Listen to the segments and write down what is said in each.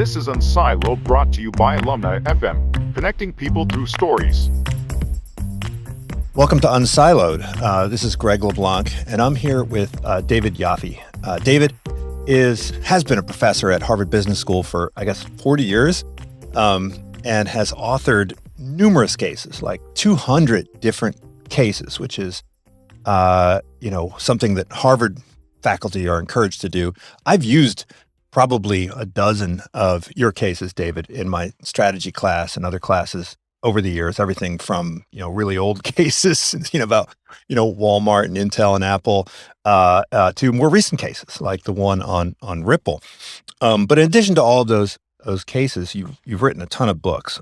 This is Unsiloed, brought to you by Alumni FM, connecting people through stories. Welcome to Unsiloed. This is Greg LeBlanc, and I'm here with David Yoffie. David has been a professor at Harvard Business School for, 40 years, and has authored numerous cases, like 200 different cases, which is, something that Harvard faculty are encouraged to do. I've used probably a dozen of your cases, David, in my strategy class and other classes over the years, everything from, really old cases, about, Walmart and Intel and Apple, to more recent cases like the one on Ripple. But in addition to all of those cases, you've written a ton of books,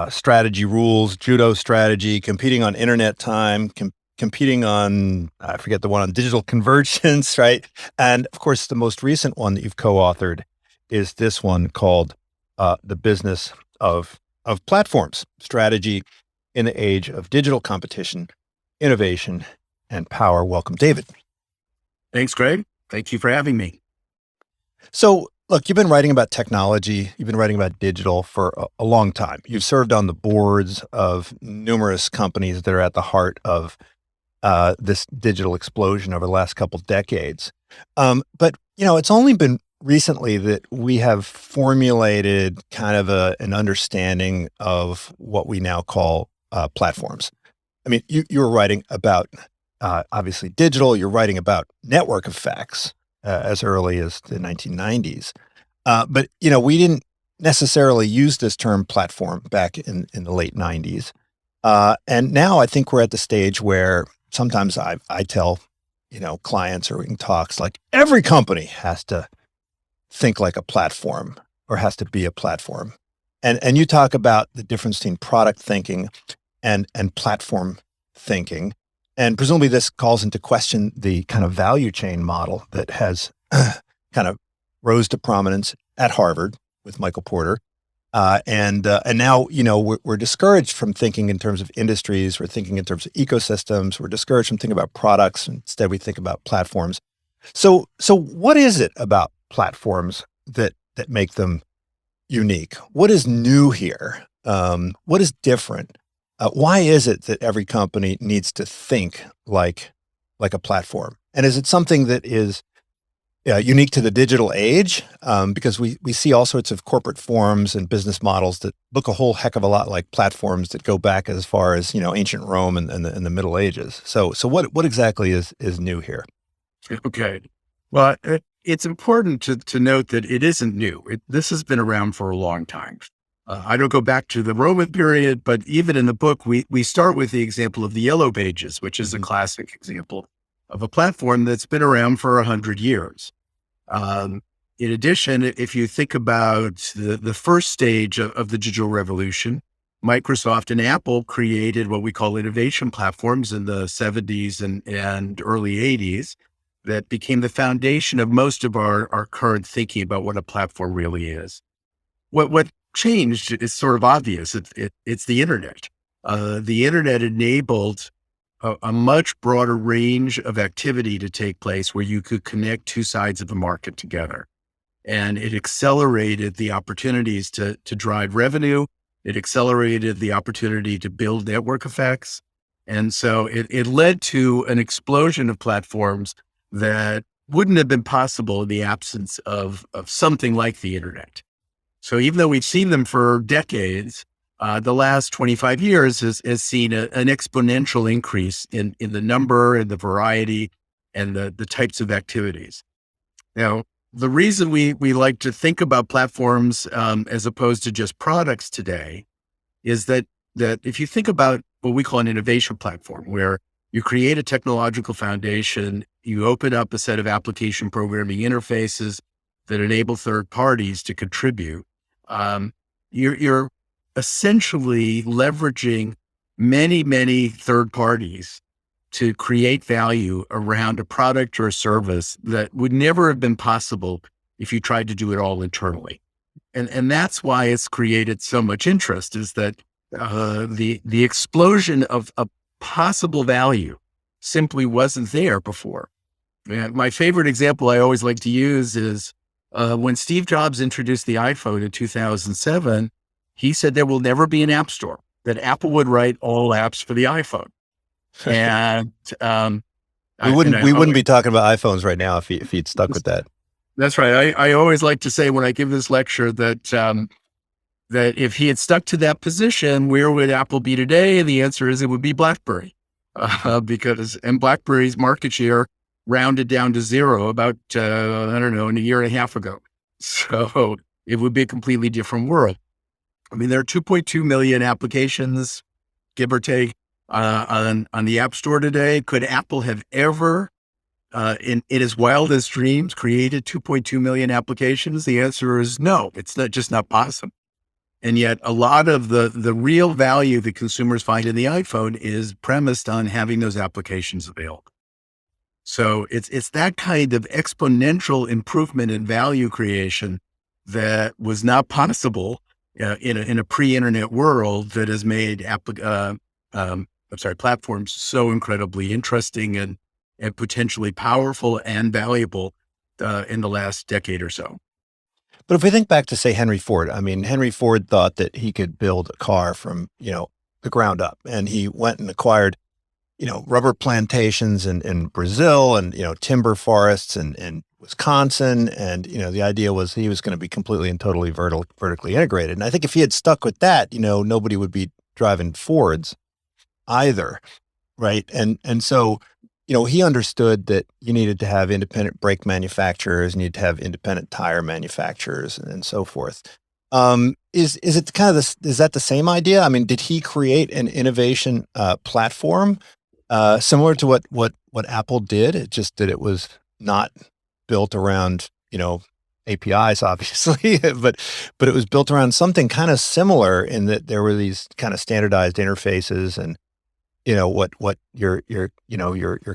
strategy rules, judo strategy, competing on internet time, competing on, I forget the one on digital convergence, right? And of course, the most recent one that you've co-authored is this one called The Business of Platforms, Strategy in the Age of Digital Competition, Innovation, and Power. Welcome, David. Thanks, Greg. Thank you for having me. So, look, you've been writing about technology, you've been writing about digital for a long time. You've served on the boards of numerous companies that are at the heart of this digital explosion over the last couple decades. But, it's only been recently that we have formulated kind of an understanding of what we now call platforms. I mean, you were writing about, obviously, digital. You're writing about network effects as early as the 1990s. But, we didn't necessarily use this term platform back in the late 90s. And now I think we're at the stage where sometimes I tell, clients or in talks, like every company has to think like a platform or has to be a platform. And you talk about the difference between product thinking and platform thinking. And presumably this calls into question the kind of value chain model that has kind of rose to prominence at Harvard with Michael Porter. And now, we're discouraged from thinking in terms of industries. We're thinking in terms of ecosystems. We're discouraged from thinking about products. Instead, we think about platforms. So what is it about platforms that make them unique? What is new here? What is different? Why is it that every company needs to think like a platform? And is it something that is unique to the digital age? Because we see all sorts of corporate forms and business models that look a whole heck of a lot like platforms that go back as far as, ancient Rome and the Middle Ages. So what exactly is new here? Okay. Well, it's important to note that it isn't new. This has been around for a long time. I don't go back to the Roman period, but even in the book, we start with the example of the Yellow Pages, which is a classic example of a platform that's been around for 100 years. In addition, if you think about the first stage of the digital revolution, Microsoft and Apple created what we call innovation platforms in the 70s and early 80s that became the foundation of most of our current thinking about what a platform really is. What changed is sort of obvious. It's the internet. The internet enabled a much broader range of activity to take place where you could connect two sides of the market together. And it accelerated the opportunities to drive revenue. It accelerated the opportunity to build network effects. And so it led to an explosion of platforms that wouldn't have been possible in the absence of something like the internet. So even though we've seen them for decades, the last 25 years has seen an exponential increase in the number and the variety and the types of activities. Now, the reason we like to think about platforms as opposed to just products today is that if you think about what we call an innovation platform, where you create a technological foundation, you open up a set of application programming interfaces that enable third parties to contribute, you're essentially leveraging many third parties to create value around a product or a service that would never have been possible if you tried to do it all internally. And that's why it's created so much interest, is that the explosion of possible value simply wasn't there before. And my favorite example I always like to use is When Steve Jobs introduced the iPhone in 2007, he said there will never be an app store, that Apple would write all apps for the iPhone. And we wouldn't be talking about iPhones right now if he'd stuck with that. That's right. I always like to say when I give this lecture that that if he had stuck to that position, where would Apple be today? The answer is it would be BlackBerry, because BlackBerry's market share rounded down to zero about I don't know, in a year and a half ago. So it would be a completely different world. I mean, there are 2.2 million applications, give or take, on the App Store today. Could Apple have ever, in its wildest dreams, created 2.2 million applications? The answer is no. It's just not possible. And yet a lot of the real value that consumers find in the iPhone is premised on having those applications available. So it's that kind of exponential improvement in value creation that was not possible in a pre-internet world that has made platforms so incredibly interesting and potentially powerful and valuable in the last decade or so. But if we think back to, say, Henry Ford, I mean, Henry Ford thought that he could build a car from, the ground up, and he went and acquired, rubber plantations in Brazil and, timber forests in Wisconsin. And, the idea was he was going to be completely and totally vertically integrated. And I think if he had stuck with that, nobody would be driving Fords either. Right. And so, he understood that you needed to have independent brake manufacturers, you need to have independent tire manufacturers, and so forth. Is it kind of this? Is that the same idea? I mean, did he create an innovation platform similar to what Apple did? It just that it was not built around APIs, obviously, but it was built around something kind of similar in that there were these kind of standardized interfaces and. What your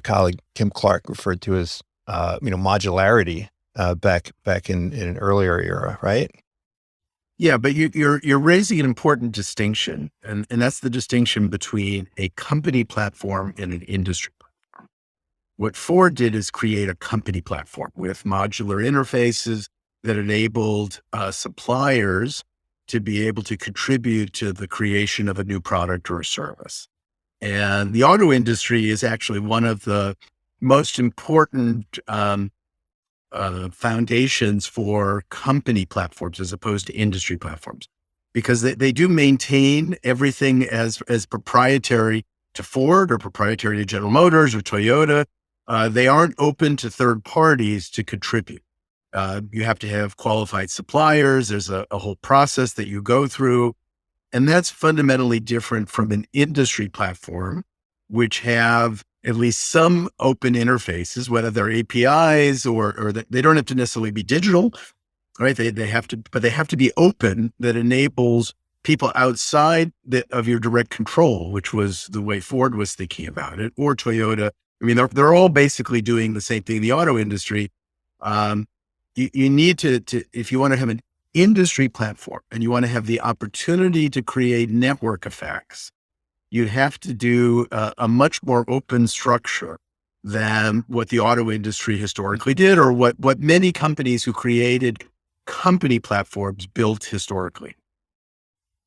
colleague Kim Clark referred to as modularity back in an earlier era, right? Yeah, but you're raising an important distinction, and that's the distinction between a company platform and an industry platform. What Ford did is create a company platform with modular interfaces that enabled suppliers to be able to contribute to the creation of a new product or a service. And the auto industry is actually one of the most important foundations for company platforms as opposed to industry platforms, because they do maintain everything as proprietary to Ford or proprietary to General Motors or Toyota. They aren't open to third parties to contribute. You have to have qualified suppliers. There's a whole process that you go through. And that's fundamentally different from an industry platform, which have at least some open interfaces, whether they're APIs or they don't have to necessarily be digital, right? They have to be open, that enables people outside of your direct control, which was the way Ford was thinking about it, or Toyota. I mean, they're all basically doing the same thing in the auto industry. You need to, if you want to have an industry platform and you want to have the opportunity to create network effects, you have to do a much more open structure than what the auto industry historically did, or what many companies who created company platforms built historically.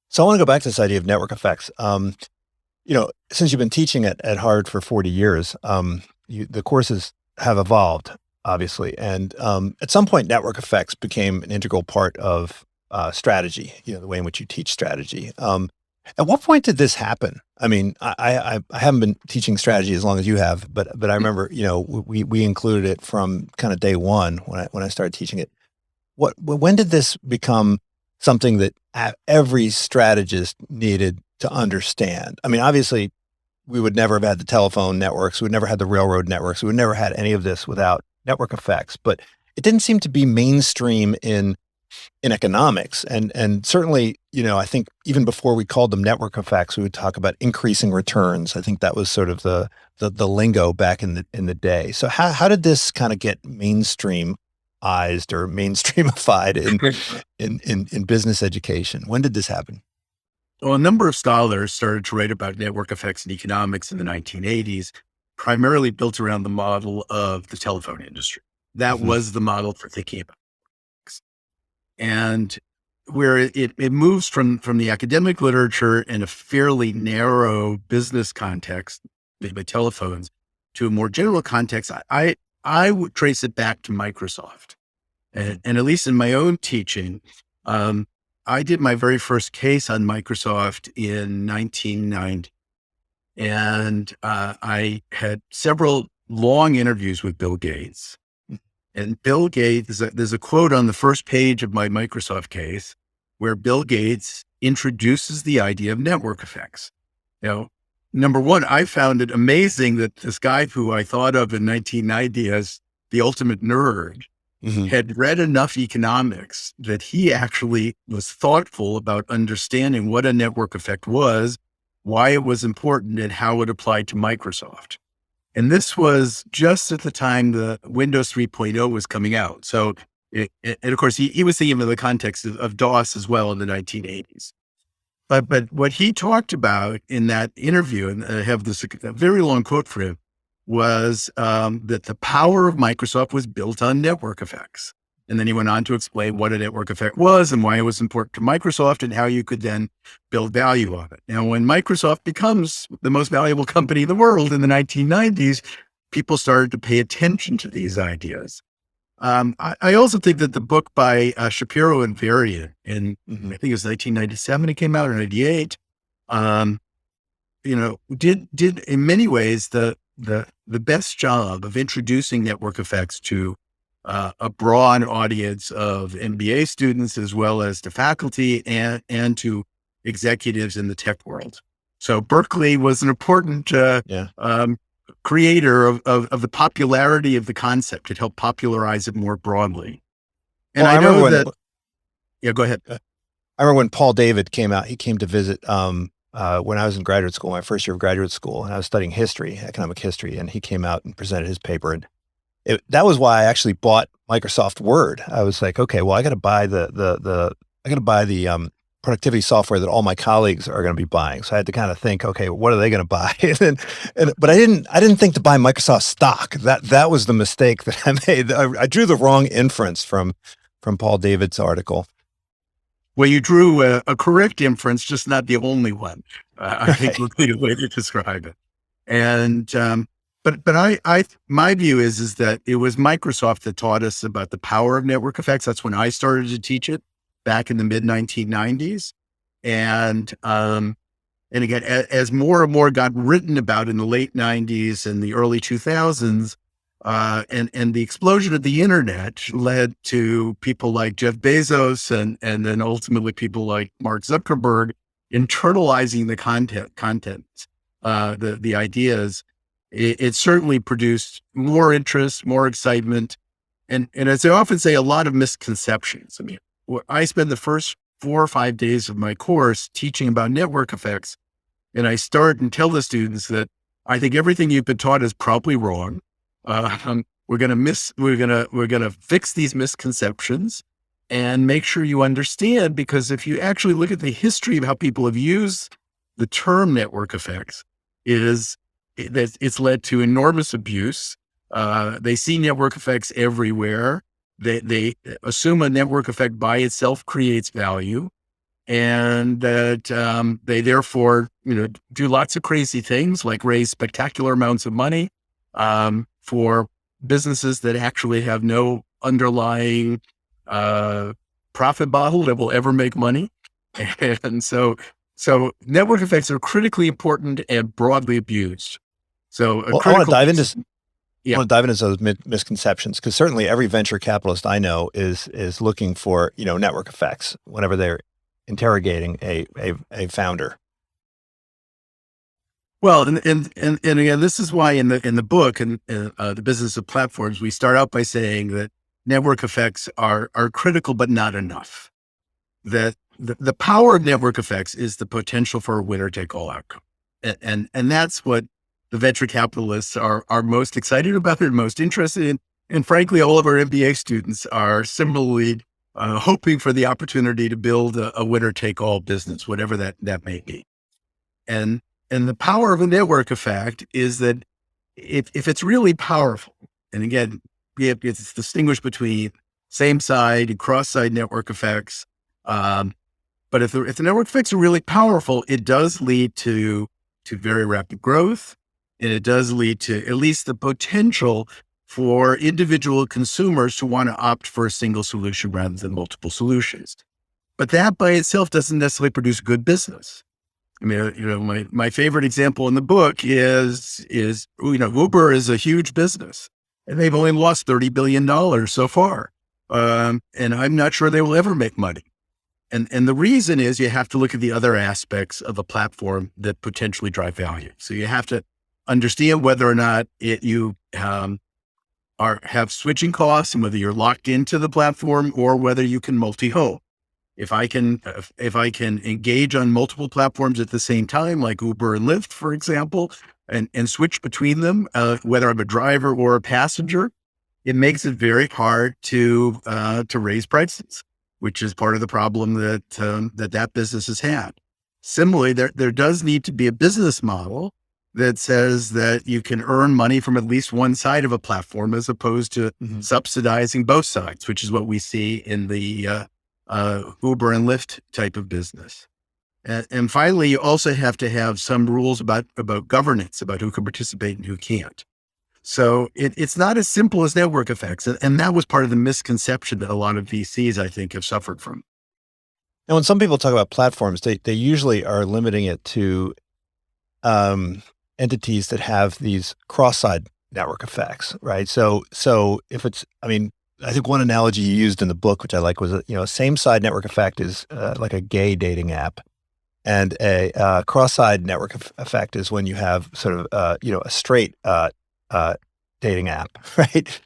So I want to go back to this idea of network effects. Since you've been teaching at Harvard for 40 years, the courses have evolved, obviously. And at some point, network effects became an integral part of strategy, the way in which you teach strategy. At what point did this happen? I mean, I haven't been teaching strategy as long as you have, but I remember, we included it from kind of day one when I started teaching it. When did this become something that every strategist needed to understand? I mean, obviously, we would never have had the telephone networks. We would never had the railroad networks. We would never had any of this without network effects. But it didn't seem to be mainstream in economics. And certainly, I think even before we called them network effects, we would talk about increasing returns. I think that was sort of the lingo back in the day. So how did this kind of get mainstreamized or mainstreamified in business education? When did this happen? Well, a number of scholars started to write about network effects in economics in the 1980s, primarily built around the model of the telephone industry. That was the model for thinking about. and where it moves from the academic literature in a fairly narrow business context, by telephones, to a more general context, I would trace it back to Microsoft. And at least in my own teaching, I did my very first case on Microsoft in 1990. And I had several long interviews with Bill Gates. And Bill Gates, there's a quote on the first page of my Microsoft case where Bill Gates introduces the idea of network effects. Number one, I found it amazing that this guy who I thought of in 1990 as the ultimate nerd had read enough economics that he actually was thoughtful about understanding what a network effect was, why it was important, and how it applied to Microsoft. And this was just at the time the Windows 3.0 was coming out. So, and of course, he was thinking of the context of DOS as well in the 1980s. But what he talked about in that interview, and I have this a very long quote for him, was that the power of Microsoft was built on network effects. And then he went on to explain what a network effect was and why it was important to Microsoft and how you could then build value on it. Now, when Microsoft becomes the most valuable company in the world in the 1990s, people started to pay attention to these ideas. I also think that the book by Shapiro and Varian in, I think it was 1997, it came out, or 98, did in many ways the best job of introducing network effects to a broad audience of MBA students, as well as to faculty and to executives in the tech world. So Berkeley was an important creator of the popularity of the concept. It helped popularize it more broadly. And well, I know that. Go ahead. I remember when Paul David came out, he came to visit when I was in graduate school, my first year of graduate school, and I was studying history, economic history, and he came out and presented his paper. And that was why I actually bought Microsoft Word. I was like, okay, well, I got to buy the productivity software that all my colleagues are going to be buying. So I had to kind of think, okay, what are they going to buy? But I didn't think to buy Microsoft stock. That was the mistake that I made. I drew the wrong inference from Paul David's article. Well, you drew a correct inference, just not the only one. I think would be the way to describe it. And but my view is that it was Microsoft that taught us about the power of network effects. That's when I started to teach it back in the mid 1990s. And again, as more and more got written about in the late 90s and the early 2000s, and the explosion of the internet led to people like Jeff Bezos and then ultimately people like Mark Zuckerberg internalizing the content, the ideas. It certainly produced more interest, more excitement, and as I often say, a lot of misconceptions. I mean, I spend the first 4 or 5 days of my course teaching about network effects, and I start and tell the students that I think everything you've been taught is probably wrong. We're going to fix these misconceptions and make sure you understand, because if you actually look at the history of how people have used the term network effects, it's led to enormous abuse. They see network effects everywhere. They assume a network effect by itself creates value, and that they therefore do lots of crazy things like raise spectacular amounts of money for businesses that actually have no underlying profit model that will ever make money. And so network effects are critically important and broadly abused. So I want to dive into those misconceptions, because certainly every venture capitalist I know is looking for network effects whenever they're interrogating a founder. Well, and again, this is why in the book and the business of platforms, we start out by saying that network effects are critical but not enough. That the power of network effects is the potential for a winner take all outcome, and that's what the venture capitalists are most excited about and most interested in. And frankly, all of our MBA students are similarly hoping for the opportunity to build a winner take all business, whatever that may be. And the power of a network effect is that if it's really powerful, and again, it's distinguished between same side and cross side network effects. But if the network effects are really powerful, it does lead to very rapid growth, and it does lead to at least the potential for individual consumers to want to opt for a single solution rather than multiple solutions. But that by itself doesn't necessarily produce good business. I mean, my favorite example in the book is Uber is a huge business, and they've only lost $30 billion so far. And I'm not sure they will ever make money. And the reason is you have to look at the other aspects of a platform that potentially drive value. So you have to understand whether or not you have switching costs and whether you're locked into the platform or whether you can multi-home. If I can engage on multiple platforms at the same time, like Uber and Lyft, for example, and switch between them, whether I'm a driver or a passenger, it makes it very hard to raise prices, which is part of the problem that business has had. Similarly, there does need to be a business model that says that you can earn money from at least one side of a platform as opposed to subsidizing both sides, which is what we see in the Uber and Lyft type of business. And finally, you also have to have some rules about governance, about who can participate and who can't. So it's not as simple as network effects. And that was part of the misconception that a lot of VCs, I think, have suffered from. And when some people talk about platforms, they usually are limiting it to entities that have these cross-side network effects, right? So if it's, I mean, I think one analogy you used in the book, which I like, was a same-side network effect is like a gay dating app, and a cross-side network effect is when you have sort of a straight dating app, right?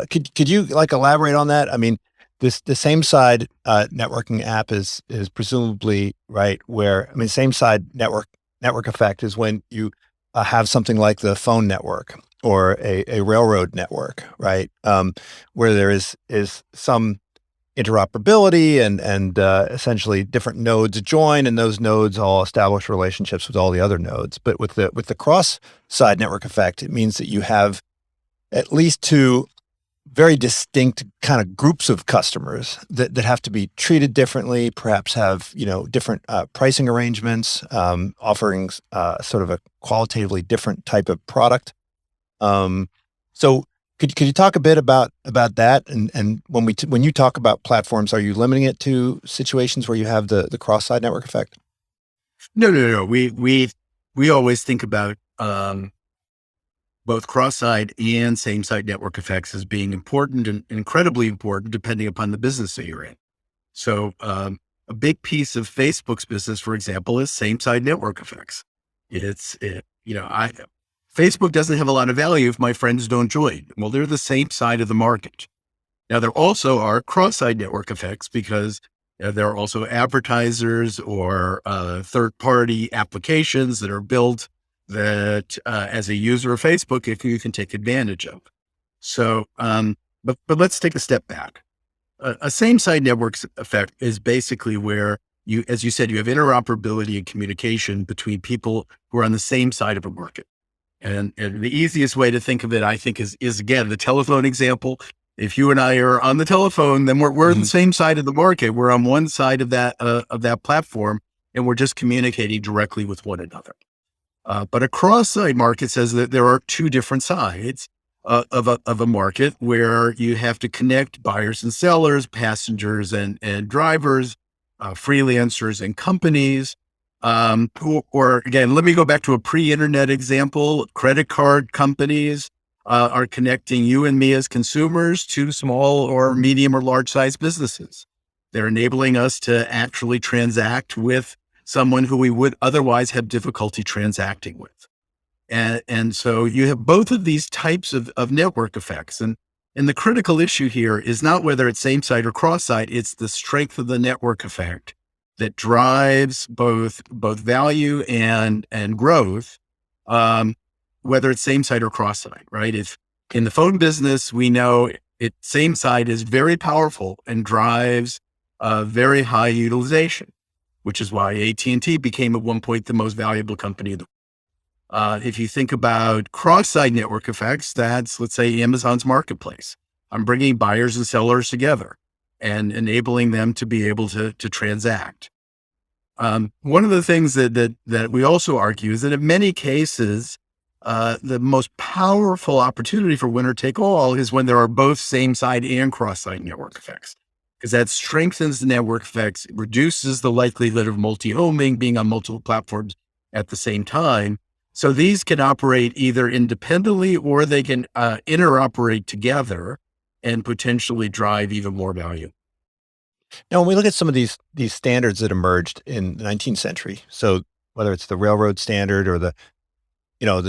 Could you elaborate on that? I mean, the same side networking app is presumably right where, I mean, same side network effect is when you have something like the phone network or a railroad network, right? Where there is some interoperability and essentially different nodes join, and those nodes all establish relationships with all the other nodes. But with the cross-side network effect, it means that you have at least two very distinct kind of groups of customers that have to be treated differently, perhaps have, different pricing arrangements, offering sort of a qualitatively different type of product. So could you talk a bit about that? And when you talk about platforms, are you limiting it to situations where you have the cross-side network effect? No. We always think about both cross-side and same-side network effects as being important and incredibly important depending upon the business that you're in. So a big piece of Facebook's business, for example, is same-side network effects. Facebook doesn't have a lot of value if my friends don't join. Well, they're the same side of the market. Now, there also are cross-side network effects because there are also advertisers or third-party applications that are built that as a user of Facebook, you can take advantage of. So, but let's take a step back. A same-side network effect is basically where you, as you said, you have interoperability and communication between people who are on the same side of a market. And the easiest way to think of it, I think, is again, the telephone example. If you and I are on the telephone, then we're on the same side of the market. We're on one side of that platform, and we're just communicating directly with one another. But a cross-side market says that there are two different sides of a market where you have to connect buyers and sellers, passengers and drivers, freelancers and companies. Or again, let me go back to a pre-internet example. Credit card companies are connecting you and me as consumers to small or medium or large size businesses. They're enabling us to actually transact with someone who we would otherwise have difficulty transacting with. And so you have both of these types of network effects. And the critical issue here is not whether it's same side or cross side, it's the strength of the network effect that drives both value and growth, whether it's same side or cross side, right? If in the phone business, we know same side is very powerful and drives very high utilization, which is why AT&T became at one point the most valuable company in the world. If you think about cross-side network effects, that's, let's say, Amazon's marketplace. I'm bringing buyers and sellers together and enabling them to be able to transact. One of the things that we also argue is that in many cases, the most powerful opportunity for winner take all is when there are both same side and cross-side network effects, because that strengthens the network effects, it reduces the likelihood of multi-homing, being on multiple platforms at the same time. So these can operate either independently or they can interoperate together and potentially drive even more value. Now, when we look at some of these standards that emerged in the 19th century, so whether it's the railroad standard or the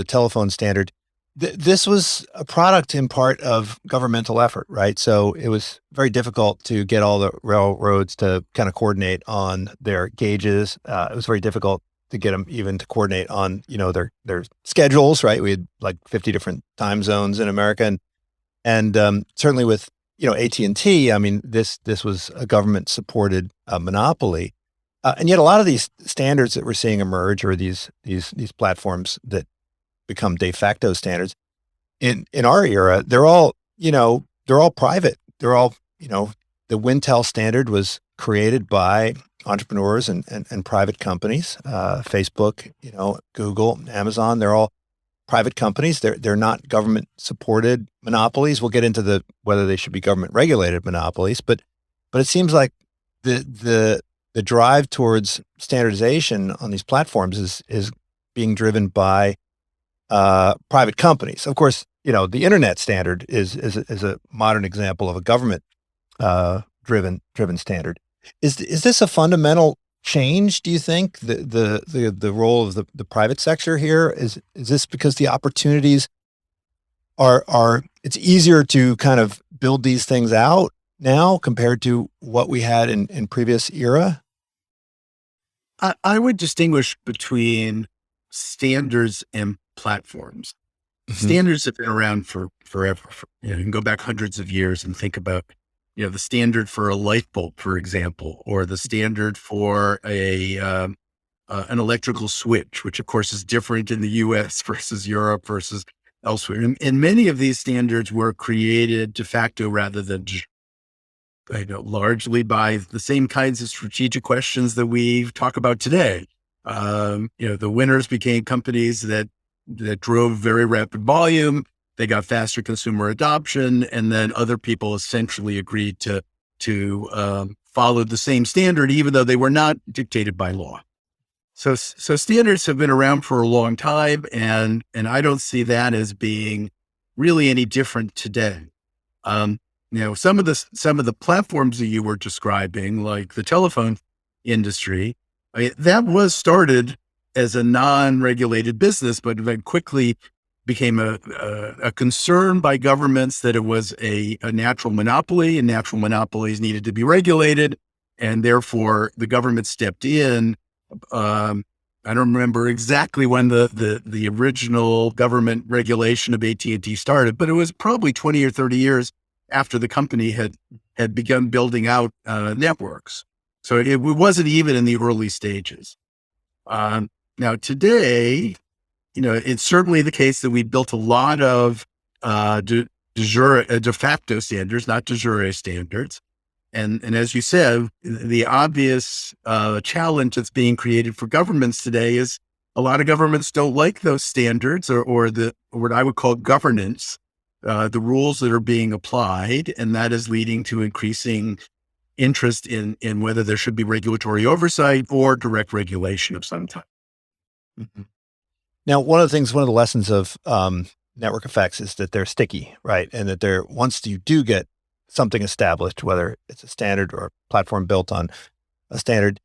telephone standard, this was a product in part of governmental effort, right? So it was very difficult to get all the railroads to kind of coordinate on their gauges. It was very difficult to get them even to coordinate on, their schedules, right? We had like 50 different time zones in America. And certainly with, AT&T, I mean, this was a government supported monopoly. And yet a lot of these standards that we're seeing emerge, or these platforms that become de facto standards in our era, they're all private. They're all, the Wintel standard was created by entrepreneurs and private companies, Facebook, Google, Amazon, they're all private companies. They're not government supported monopolies. We'll get into whether they should be government regulated monopolies, but it seems like the drive towards standardization on these platforms is being driven by private companies. Of course, the internet standard is a modern example of a government driven standard. Is this a fundamental change, do you think, the role of the private sector here? Is this because the opportunities are it's easier to kind of build these things out now compared to what we had in previous era? I would distinguish between standards and platforms. Standards have been around for forever. You can go back hundreds of years and think about, the standard for a light bulb, for example, or the standard for an electrical switch, which of course is different in the US versus Europe versus elsewhere. And many of these standards were created de facto rather than largely by the same kinds of strategic questions that we talk about today. The winners became companies that drove very rapid volume. They got faster consumer adoption, and then other people essentially agreed to follow the same standard, even though they were not dictated by law. So standards have been around for a long time, and I don't see that as being really any different today. Some of the platforms that you were describing, like the telephone industry, that was started as a non-regulated business, but then quickly became a concern by governments that it was a natural monopoly, and natural monopolies needed to be regulated. And therefore the government stepped in. I don't remember exactly when the original government regulation of AT&T started, but it was probably 20 or 30 years after the company had begun building out networks. So it wasn't even in the early stages. Now today, it's certainly the case that we built a lot of de facto standards, not de jure standards. And as you said, the obvious challenge that's being created for governments today is a lot of governments don't like those standards or what I would call governance, the rules that are being applied, and that is leading to increasing interest in whether there should be regulatory oversight or direct regulation of some type. Mm-hmm. Now, one of the lessons of network effects is that they're sticky, right? And that once you do get something established, whether it's a standard or a platform built on a standard,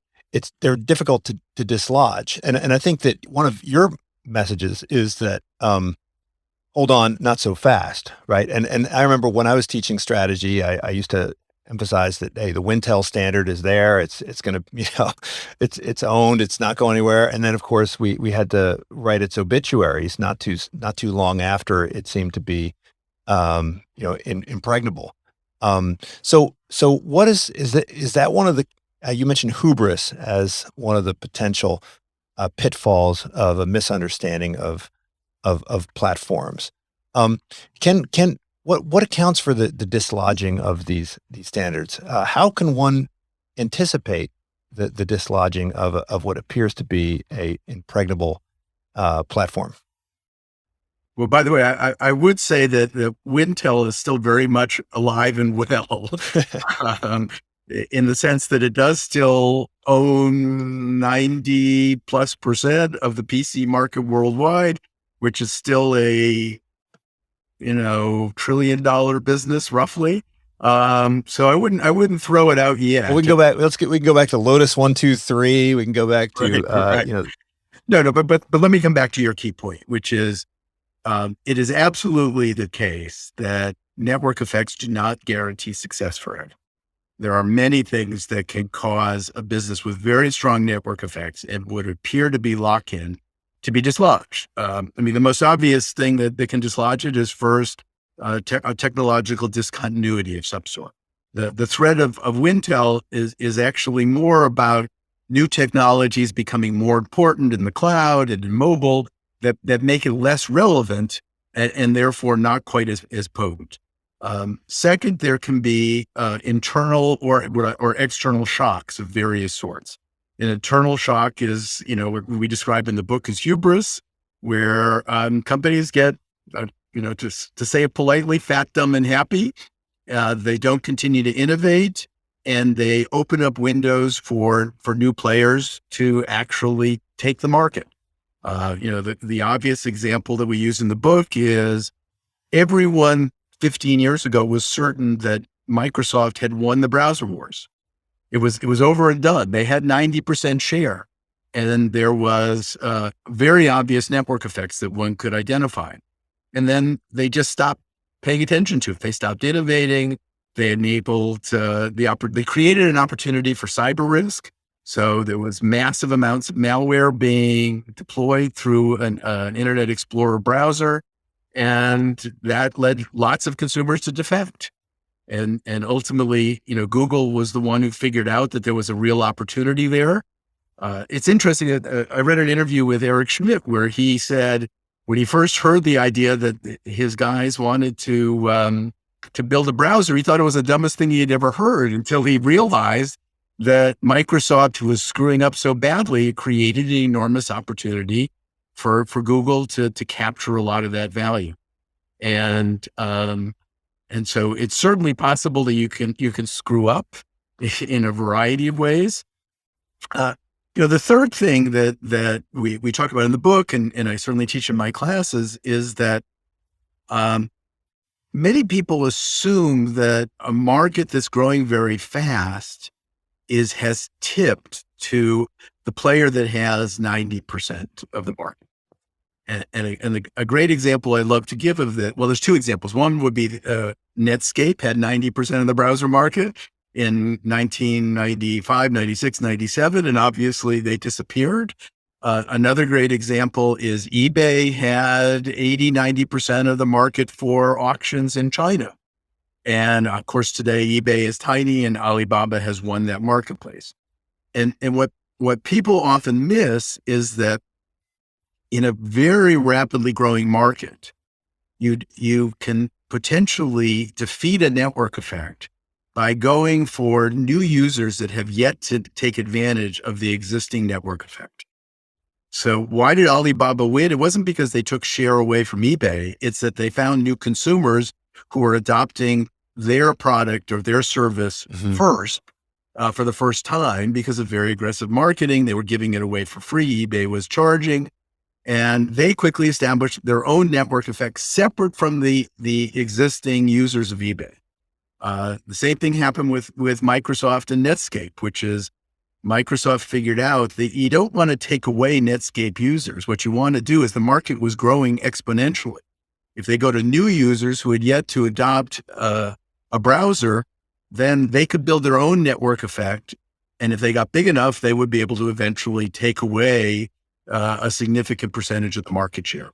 they're difficult to dislodge. And I think that one of your messages is that hold on, not so fast, right? And I remember when I was teaching strategy, I used to emphasize that, hey, the Wintel standard is there. It's going to, it's owned. It's not going anywhere. And then of course we had to write its obituaries not too long after it seemed to be, impregnable. So what is that one of the, you mentioned hubris as one of the potential pitfalls of a misunderstanding of platforms. Can What accounts for the dislodging of these standards? How can one anticipate the dislodging of what appears to be a impregnable platform? Well, by the way, I would say that the Wintel is still very much alive and well, um, in the sense that it does still own 90+% of the PC market worldwide, which is still a, $1 trillion business roughly. So I wouldn't throw it out yet. Well, we can go back. We can go back to Lotus 1, 2, 3. We can go back to Right. No, but let me come back to your key point, which is, it is absolutely the case that network effects do not guarantee success forever. There are many things that can cause a business with very strong network effects and would appear to be lock-in to be dislodged. The most obvious thing that can dislodge it is first a technological discontinuity of some sort. The threat of Wintel is actually more about new technologies becoming more important in the cloud and in mobile that make it less relevant and therefore not quite as potent. Second, there can be internal or external shocks of various sorts. An internal shock is, what we describe in the book as hubris, where companies get, to say it politely, fat, dumb, and happy. They don't continue to innovate, and they open up windows for new players to actually take the market. The obvious example that we use in the book is everyone 15 years ago was certain that Microsoft had won the browser wars. It was over and done. They had 90% share, and then there was very obvious network effects that one could identify. And then they just stopped paying attention to it. They stopped innovating. They enabled they created an opportunity for cyber risk. So there was massive amounts of malware being deployed through an Internet Explorer browser, and that led lots of consumers to defect. And ultimately, Google was the one who figured out that there was a real opportunity there. It's interesting that I read an interview with Eric Schmidt where he said when he first heard the idea that his guys wanted to build a browser, he thought it was the dumbest thing he had ever heard until he realized that Microsoft, who was screwing up so badly, created an enormous opportunity for Google to capture a lot of that value. And so it's certainly possible that you can screw up in a variety of ways. The third thing that we talk about in the book, and I certainly teach in my classes, is that many people assume that a market that's growing very fast has tipped to the player that has 90% of the market. And a great example I love to give of that, well, there's two examples. One would be Netscape had 90% of the browser market in 1995, 96, 97, and obviously they disappeared. Another great example is eBay had 80-90% of the market for auctions in China. And of course, today eBay is tiny and Alibaba has won that marketplace. And what people often miss is that in a very rapidly growing market, you can potentially defeat a network effect by going for new users that have yet to take advantage of the existing network effect. So why did Alibaba win? It wasn't because they took share away from eBay. It's that they found new consumers who were adopting their product or their service first for the first time because of very aggressive marketing. They were giving it away for free. eBay was charging. And they quickly established their own network effect separate from the existing users of eBay. The same thing happened with Microsoft and Netscape, which is Microsoft figured out that you don't want to take away Netscape users. What you want to do is the market was growing exponentially. If they go to new users who had yet to adopt a browser, then they could build their own network effect. And if they got big enough, they would be able to eventually take away a significant percentage of the market share.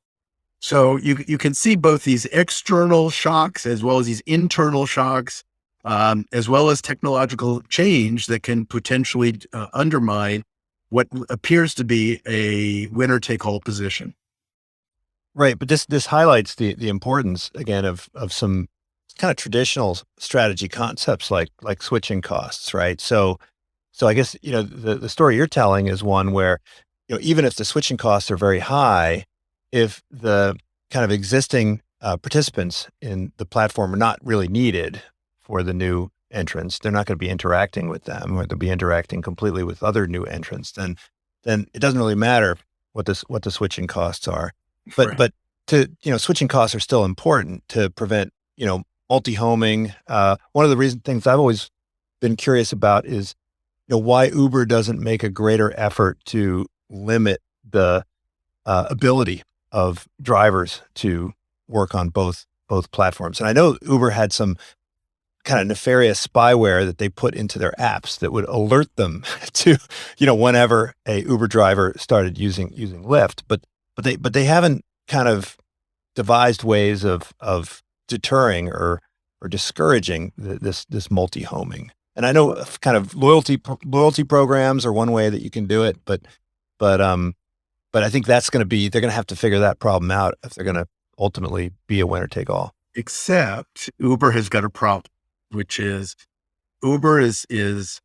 So you can see both these external shocks as well as these internal shocks, as well as technological change that can potentially undermine what appears to be a winner-take-all position. Right, but this highlights the importance again of some kind of traditional strategy concepts like switching costs, right? So I guess, the story you're telling is one where, even if the switching costs are very high, if the kind of existing participants in the platform are not really needed for the new entrants, they're not going to be interacting with them, or they'll be interacting completely with other new entrants, then it doesn't really matter what the switching costs are. Right. But switching costs are still important to prevent, multi-homing. One of the things I've always been curious about is, why Uber doesn't make a greater effort to limit the ability of drivers to work on both platforms. And I know Uber had some kind of nefarious spyware that they put into their apps that would alert them to, whenever a Uber driver started using Lyft, but they haven't kind of devised ways of deterring or discouraging this multi-homing. And I know kind of loyalty programs are one way that you can do it, but I think they're going to have to figure that problem out if they're going to ultimately be a winner take all. Except Uber has got a problem, which is Uber is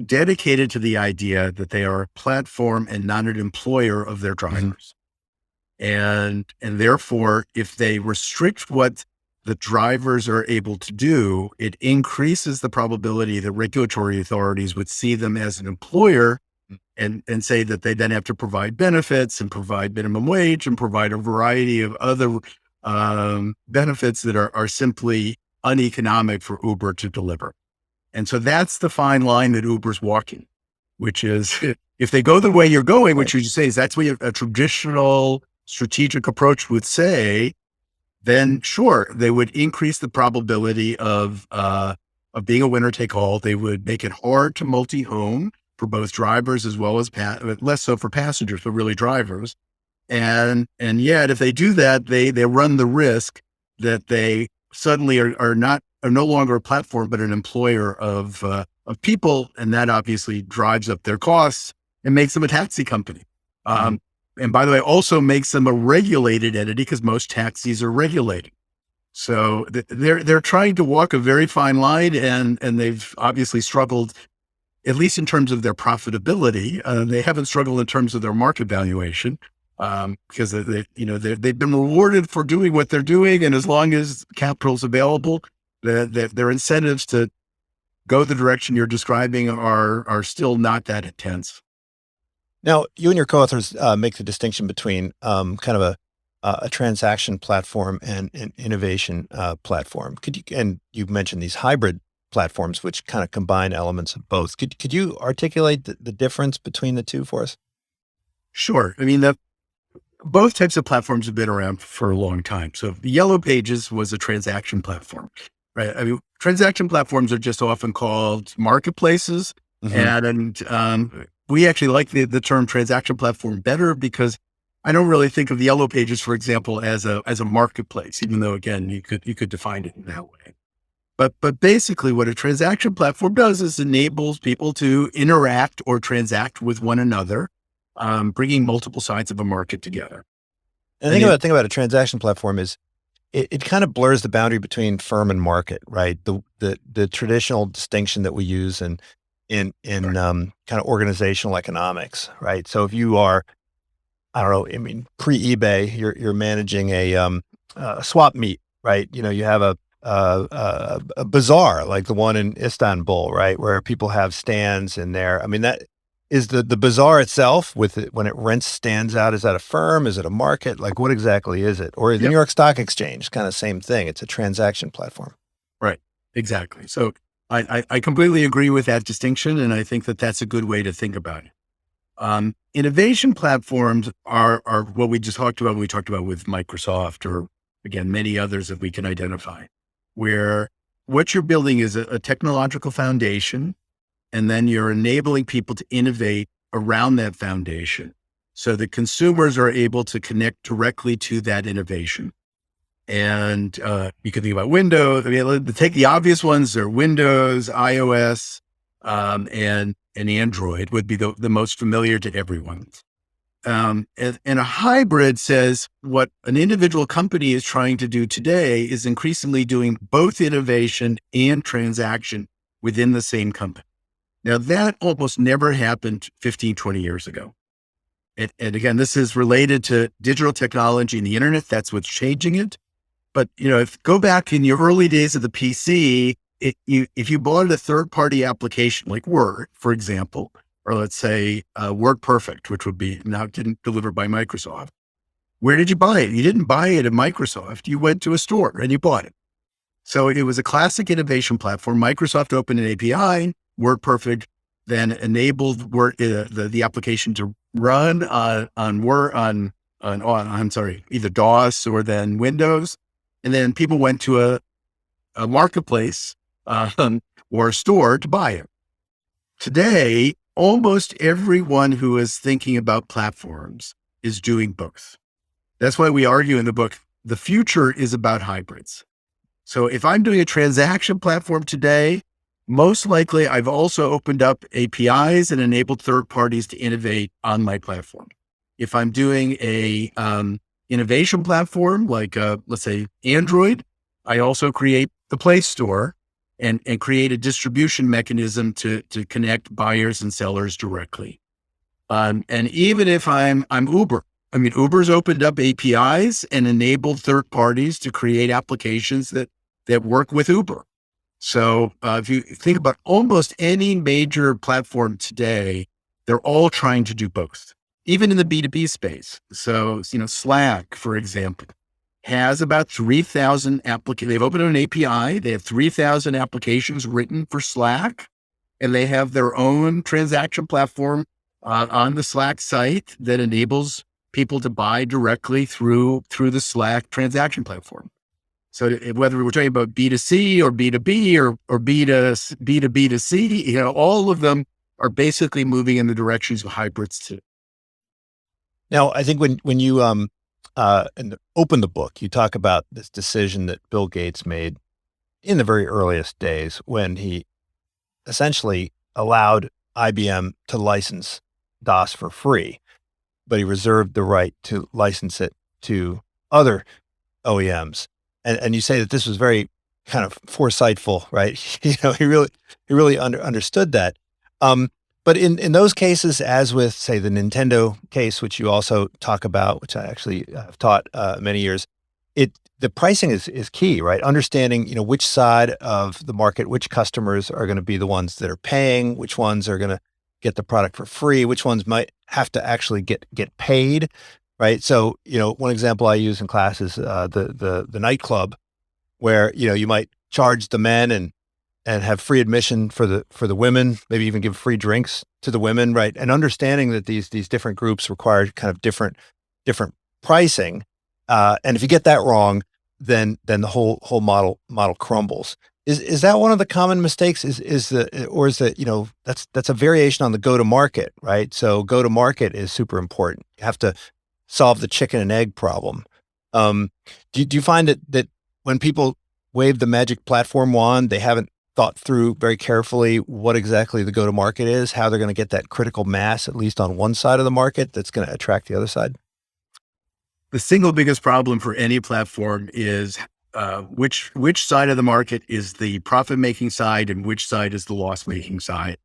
dedicated to the idea that they are a platform and not an employer of their drivers. And therefore, if they restrict what the drivers are able to do, it increases the probability that regulatory authorities would see them as an employer and say that they then have to provide benefits and provide minimum wage and provide a variety of other benefits that are simply uneconomic for Uber to deliver. And so that's the fine line that Uber's walking, which is if they go the way you're going, which you say is that's what a traditional strategic approach would say, then sure, they would increase the probability of being a winner take all. They would make it hard to multi-home for both drivers as well as less so for passengers, but really drivers. And yet, if they do that, they run the risk that they suddenly are no longer a platform, but an employer of people, and that obviously drives up their costs and makes them a taxi company. And by the way, also makes them a regulated entity because most taxis are regulated. So they're trying to walk a very fine line, and they've obviously struggled, at least in terms of their profitability. They haven't struggled in terms of their market valuation because they've been rewarded for doing what they're doing, and as long as capital is available, their incentives to go the direction you're describing are still not that intense. Now, you and your co-authors make the distinction between kind of a transaction platform and an innovation platform. And you've mentioned these hybrid platforms, which kind of combine elements of both. Could you articulate the difference between the two for us? Sure. I mean, both types of platforms have been around for a long time. So the Yellow Pages was a transaction platform, right? I mean, transaction platforms are just often called marketplaces, and we actually like the term transaction platform better because I don't really think of the Yellow Pages, for example, as a marketplace, even though again, you could define it in that way. But basically what a transaction platform does is enables people to interact or transact with one another, bringing multiple sides of a market together. And the thing about a transaction platform is it kind of blurs the boundary between firm and market, right? The traditional distinction that we use in kind of organizational economics, right? So if you are, I don't know, I mean, pre-eBay, you're managing a swap meet, right? You have a bazaar like the one in Istanbul, right? Where people have stands in there. I mean, that is the bazaar itself when it rents stands out. Is that a firm? Is it a market? Like what exactly is it? Or the New York Stock Exchange, kind of same thing. It's a transaction platform. Right. Exactly. So I completely agree with that distinction. And I think that that's a good way to think about it. Innovation platforms are what we just talked about. We talked about with Microsoft or again, many others that we can identify, where what you're building is a technological foundation, and then you're enabling people to innovate around that foundation so that consumers are able to connect directly to that innovation. And you can think about Windows. I mean, take the obvious ones. They're Windows, iOS, and Android would be the most familiar to everyone. And a hybrid says what an individual company is trying to do today is increasingly doing both innovation and transaction within the same company. Now, that almost never happened 15, 20 years ago. And again, this is related to digital technology and the internet. That's what's changing it. But, if go back in your early days of the PC, if you bought a third-party application like Word, for example, or let's say WordPerfect, which would be now delivered by Microsoft, where did you buy it? You didn't buy it at Microsoft. You went to a store and you bought it. So it was a classic innovation platform. Microsoft opened an API, WordPerfect then enabled the application to run either DOS or then Windows. And then people went to a marketplace or a store to buy it. Today, almost everyone who is thinking about platforms is doing both. That's why we argue in the book, the future is about hybrids. So if I'm doing a transaction platform today, most likely I've also opened up APIs and enabled third parties to innovate on my platform. If I'm doing a innovation platform, like let's say Android, I also create the Play Store and create a distribution mechanism to connect buyers and sellers directly. And even if I'm Uber, Uber's opened up APIs and enabled third parties to create applications that work with Uber. So if you think about almost any major platform today, they're all trying to do both, even in the B2B space. So, Slack, for example, has about 3,000 applications. They've opened an API. They have 3,000 applications written for Slack, and they have their own transaction platform on the Slack site that enables people to buy directly through the Slack transaction platform. So whether we're talking about B2C or B2B or B2B2C, all of them are basically moving in the directions of hybrids too. Now, I think when you open the book, you talk about this decision that Bill Gates made in the very earliest days when he essentially allowed IBM to license DOS for free, but he reserved the right to license it to other OEMs. And you say that this was very kind of foresightful, right? He really understood that. But in those cases, as with say the Nintendo case, which you also talk about, which I actually have taught many years, the pricing is key, right? Understanding which side of the market, which customers are going to be the ones that are paying, which ones are going to get the product for free, which ones might have to actually get paid. Right. So, one example I use in class is the nightclub where, you might charge the men and have free admission for the women, maybe even give free drinks to the women. Right. And understanding that these different groups require kind of different pricing. And if you get that wrong, then the whole model crumbles. Is that one of the common mistakes? Is that that's a variation on the go to market, right? So go to market is super important. You have to solve the chicken and egg problem. Do you find that when people wave the magic platform wand, they haven't thought through very carefully what exactly the go-to-market is, how they're going to get that critical mass, at least on one side of the market, that's going to attract the other side? The single biggest problem for any platform is which side of the market is the profit-making side and which side is the loss-making side,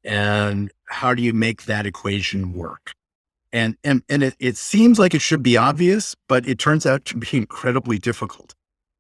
and how do you make that equation work? And it seems like it should be obvious, but it turns out to be incredibly difficult.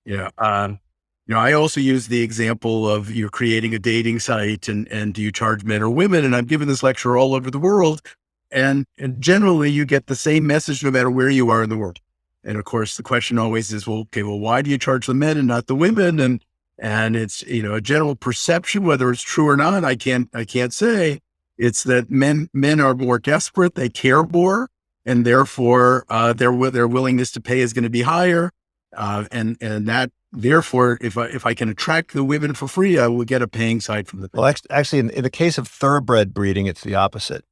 I also use the example of you're creating a dating site and do you charge men or women? And I've given this lecture all over the world, and generally you get the same message no matter where you are in the world. And of course, the question always is, well, why do you charge the men and not the women? And it's a general perception, whether it's true or not, I can't say. It's that men are more desperate, they care more, and therefore their willingness to pay is going to be higher. And that therefore, if I can attract the women for free, I will get a paying side from the men. Well, actually, in the case of thoroughbred breeding, it's the opposite.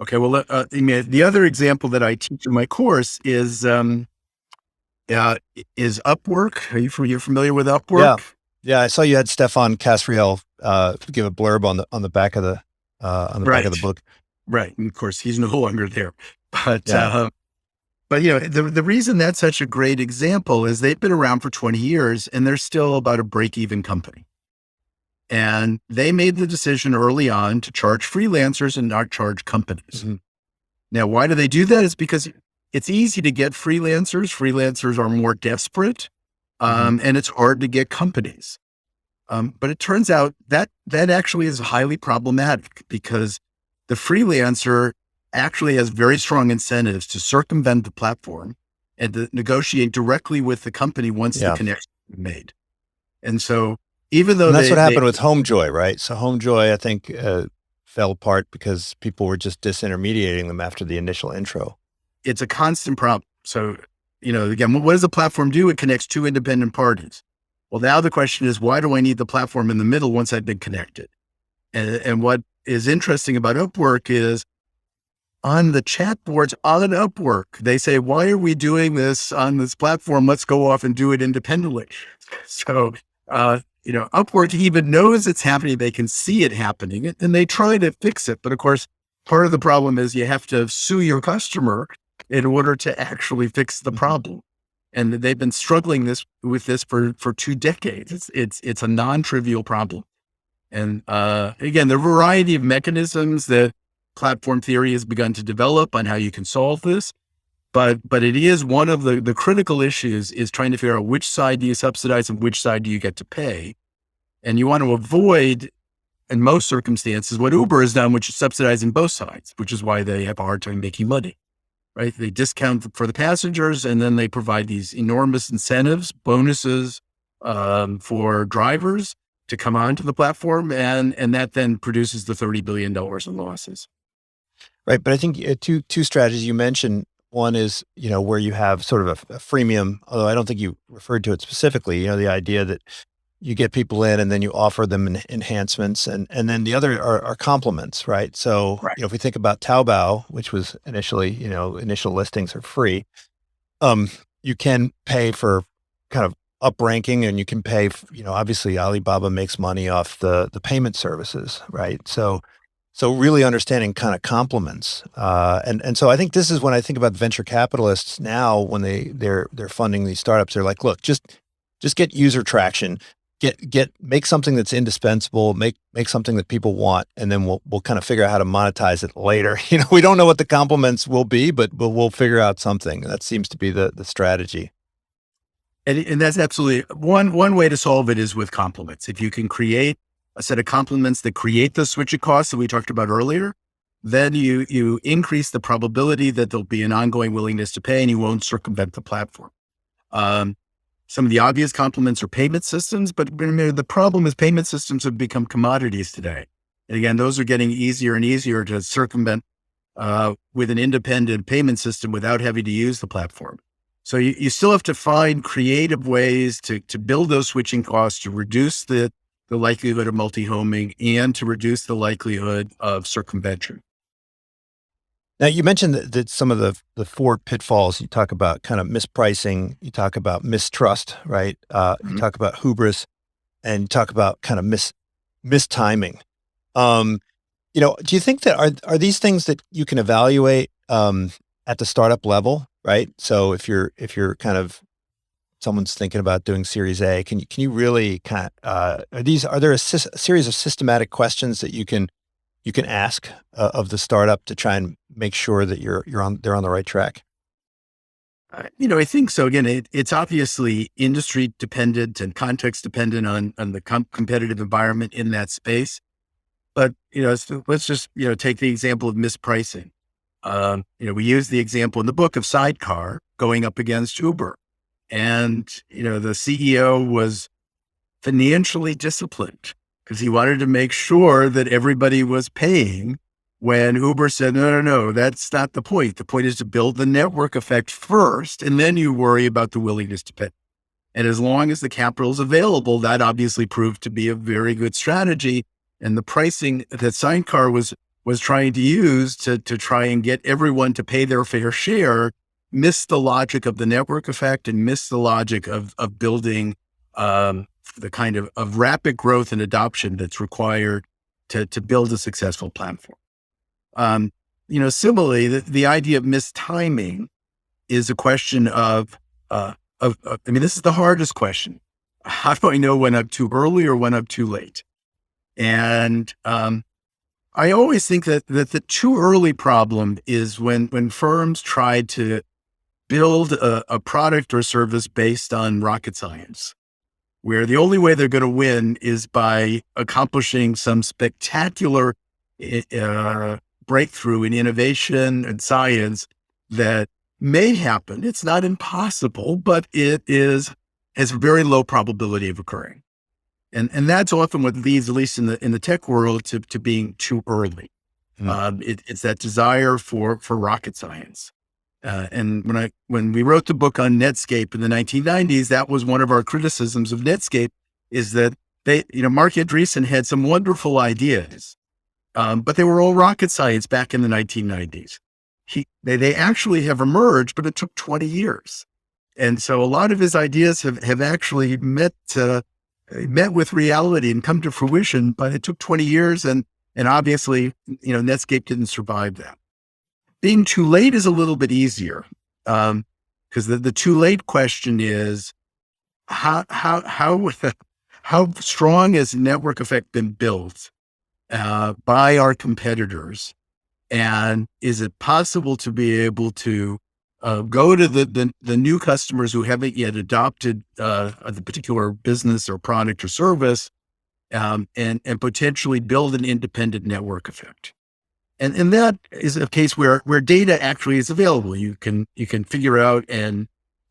Okay, well, the other example that I teach in my course is Upwork. Are you familiar with Upwork? Yeah. I saw you had Stefan Casriel give a blurb on the back of the back of the book. Right. And of course, he's no longer there. But Yeah. the reason that's such a great example is they've been around for 20 years and they're still about a break-even company. And they made the decision early on to charge freelancers and not charge companies. Mm-hmm. Now, why do they do that? It's because it's easy to get freelancers. Freelancers are more desperate, and it's hard to get companies. But it turns out that actually is highly problematic because the freelancer actually has very strong incentives to circumvent the platform and to negotiate directly with the company once the connection is made. And so even though that's what happened with HomeJoy, right? So HomeJoy, I think, fell apart because people were just disintermediating them after the initial intro. It's a constant problem. So, again, what does the platform do? It connects two independent parties. Well, now the question is, why do I need the platform in the middle once I've been connected? And what is interesting about Upwork is on the chat boards on Upwork, they say, why are we doing this on this platform? Let's go off and do it independently. So, Upwork even knows it's happening. They can see it happening and they try to fix it. But of course, part of the problem is you have to sue your customer in order to actually fix the problem. And they've been struggling with this for 2 decades. It's a non-trivial problem. And again, there are a variety of mechanisms that platform theory has begun to develop on how you can solve this. But it is one of the critical issues is trying to figure out which side do you subsidize and which side do you get to pay. And you want to avoid, in most circumstances, what Uber has done, which is subsidizing both sides, which is why they have a hard time making money. Right? They discount for the passengers and then they provide these enormous incentives, bonuses for drivers to come onto the platform. And that then produces the $30 billion in losses. Right. But I think two strategies you mentioned. One is, where you have sort of a freemium, although I don't think you referred to it specifically, the idea that you get people in and then you offer them enhancements. And then the other are compliments, right? So, Right. If we think about Taobao, which was initially, initial listings are free, you can pay for kind of upranking and you can pay, obviously Alibaba makes money off the payment services, right? So really understanding kind of compliments. And so I think this is when I think about venture capitalists now, when they're funding these startups, they're like, look, just get user traction, make something that's indispensable, make something that people want, and then we'll kind of figure out how to monetize it later. We don't know what the compliments will be, but we'll figure out something. That seems to be the strategy. And that's absolutely one way to solve it is with compliments. If you can create a set of compliments that create the switching costs that we talked about earlier, then you increase the probability that there'll be an ongoing willingness to pay and you won't circumvent the platform. Some of the obvious compliments are payment systems, but the problem is payment systems have become commodities today. And again, those are getting easier and easier to circumvent with an independent payment system without having to use the platform. So you still have to find creative ways to build those switching costs, to reduce the likelihood of multi-homing and to reduce the likelihood of circumvention. Now, you mentioned that some of the 4 pitfalls, you talk about kind of mispricing, you talk about mistrust, right? You talk about hubris, and you talk about kind of mistiming. Do you think that are these things that you can evaluate at the startup level, right? So if you're kind of someone's thinking about doing Series A, can you really kind of are there a series of systematic questions that you can ask of the startup to try and make sure that they're on the right track? I think so. Again, it's obviously industry dependent and context dependent on the competitive environment in that space. But, let's just, take the example of mispricing. We use the example in the book of Sidecar going up against Uber. And, the CEO was financially disciplined because he wanted to make sure that everybody was paying when Uber said, no, that's not the point. The point is to build the network effect first, and then you worry about the willingness to pay. And as long as the capital is available, that obviously proved to be a very good strategy. And the pricing that Sidecar was trying to use to try and get everyone to pay their fair share missed the logic of the network effect and missed the logic of building the kind of rapid growth and adoption that's required to build a successful platform. similarly, the idea of mistiming is a question I mean, this is the hardest question. How do I know when I'm too early or when I'm too late? And I always think that the too early problem is when firms try to build a product or service based on rocket science, where the only way they're going to win is by accomplishing some spectacular breakthrough in innovation and science that may happen. It's not impossible, but has a very low probability of occurring. And that's often what leads, at least in the tech world, to being too early. It's that desire for rocket science. And when we wrote the book on Netscape in the 1990s, that was one of our criticisms of Netscape, is that Mark Andreessen had some wonderful ideas, but they were all rocket science back in the 1990s. They actually have emerged, but it took 20 years. And so a lot of his ideas have actually met with reality and come to fruition, but it took 20 years. And obviously, Netscape didn't survive that. Being too late is a little bit easier, because the too late question is how strong has network effect been built by our competitors, and is it possible to be able to go to the new customers who haven't yet adopted the particular business or product or service, and potentially build an independent network effect. And that is a case where data actually is available. You can figure out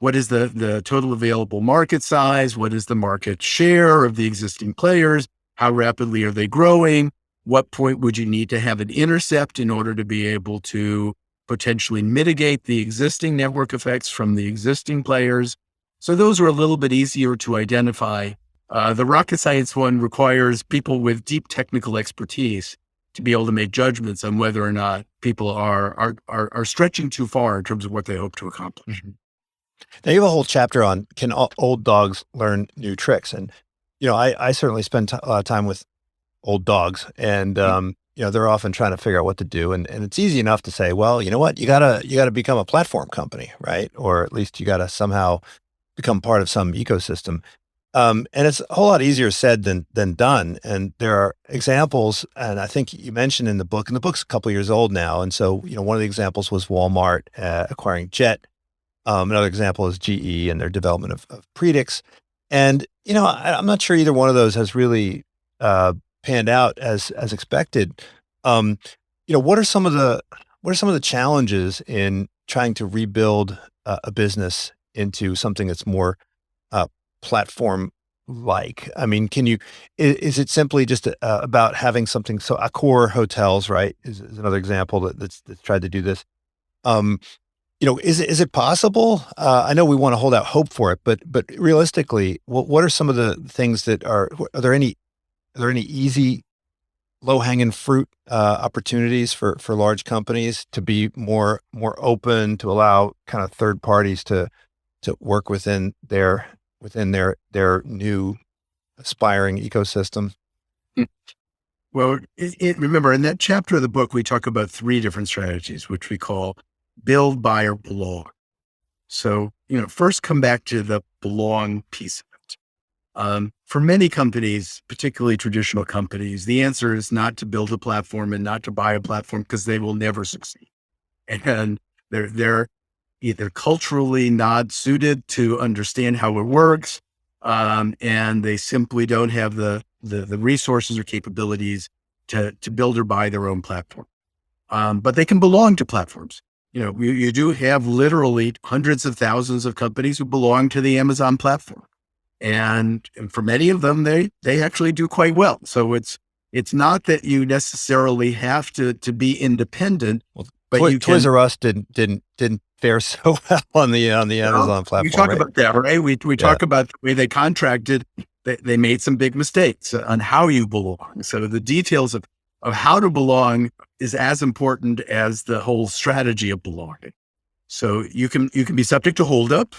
what is the total available market size, what is the market share of the existing players, how rapidly are they growing, what point would you need to have an intercept in order to be able to potentially mitigate the existing network effects from the existing players. So those are a little bit easier to identify. The rocket science one requires people with deep technical expertise to be able to make judgments on whether or not people are stretching too far in terms of what they hope to accomplish. Mm-hmm. Now you have a whole chapter on, can old dogs learn new tricks? And, I certainly spend a lot of time with old dogs, and, they're often trying to figure out what to do. And it's easy enough to say, well, you know what, you gotta become a platform company, right? Or at least you gotta somehow become part of some ecosystem. And it's a whole lot easier said than done. And there are examples, and I think you mentioned in the book, and the book's a couple of years old now. And so, one of the examples was Walmart acquiring Jet. Another example is GE and their development of Predix. And, I'm not sure either one of those has really panned out as expected. What are some of the challenges in trying to rebuild a business into something that's more platform like? I mean, is it simply just about having something? So Accor Hotels, right, is another example that's tried to do this. Is it possible? I know we want to hold out hope for it, but realistically, what are some of the things that are there any easy low-hanging fruit opportunities for large companies to be more open, to allow kind of third parties to work within their new aspiring ecosystem? Well, remember, in that chapter of the book, we talk about 3 different strategies, which we call build, buy, or belong. So, first come back to the belong piece of it. For many companies, particularly traditional companies, the answer is not to build a platform and not to buy a platform, because they will never succeed. And they're either culturally not suited to understand how it works, and they simply don't have the resources or capabilities to build or buy their own platform. But they can belong to platforms. You do have literally hundreds of thousands of companies who belong to the Amazon platform. And for many of them, they actually do quite well. So it's not that you necessarily have to be independent. Well, but Toys R Us didn't fare so well on the Amazon platform. We talk about that, right? We talk about the way they contracted. They made some big mistakes on how you belong. So the details of how to belong is as important as the whole strategy of belonging. So you can be subject to holdup,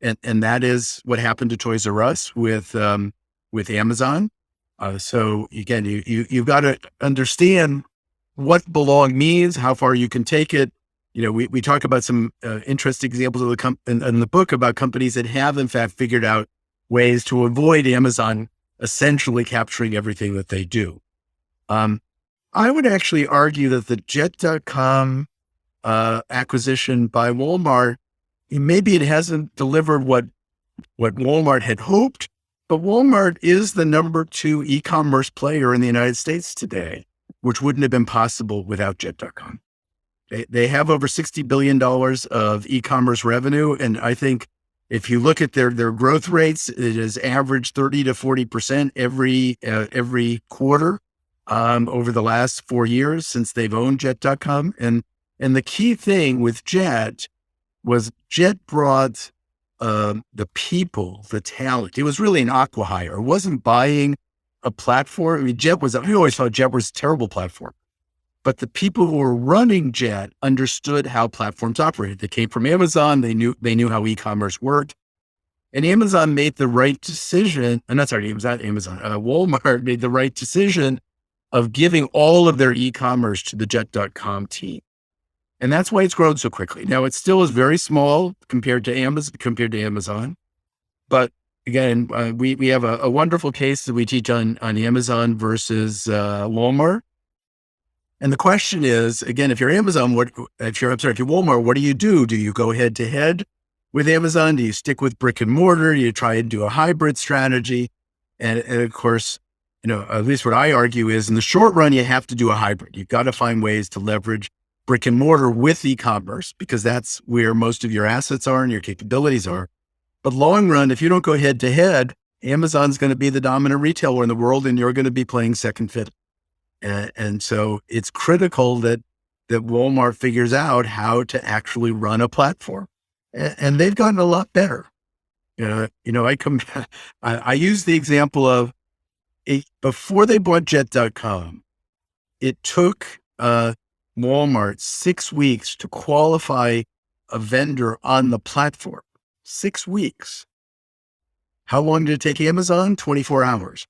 and that is what happened to Toys R Us with Amazon. So again, you've got to understand what belong means, how far you can take it. We talk about some interesting examples of in the book about companies that have in fact figured out ways to avoid Amazon essentially capturing everything that they do. I would actually argue that the Jet.com acquisition by Walmart, maybe it hasn't delivered what Walmart had hoped, but Walmart is the number 2 e-commerce player in the United States today, which wouldn't have been possible without Jet.com. They have over $60 billion of e-commerce revenue. And I think if you look at their growth rates, it has averaged 30 to 40% every quarter over the last 4 years since they've owned Jet.com. And the key thing with Jet was Jet brought the people, the talent. It was really an acqui-hire. It wasn't buying a platform. I mean, I always thought Jet was a terrible platform. But the people who were running Jet understood how platforms operated. They came from Amazon. They knew how e-commerce worked. And Amazon made the right decision. Walmart made the right decision of giving all of their e-commerce to the Jet.com team. And that's why it's grown so quickly. Now, it still is very small compared to Amazon. But again, we have a wonderful case that we teach on Amazon versus Walmart. And the question is, again, if you're Amazon, if you're Walmart, what do? Do you go head to head with Amazon? Do you stick with brick and mortar? Do you try and do a hybrid strategy? And of course, at least what I argue is in the short run, you have to do a hybrid. You've got to find ways to leverage brick and mortar with e-commerce because that's where most of your assets are and your capabilities are. But long run, if you don't go head to head, Amazon's going to be the dominant retailer in the world and you're going to be playing second fiddle. And so it's critical that Walmart figures out how to actually run a platform. And they've gotten a lot better. I use the example of before they bought Jet.com, it took Walmart 6 weeks to qualify a vendor on the platform. 6 weeks. How long did it take Amazon? 24 hours.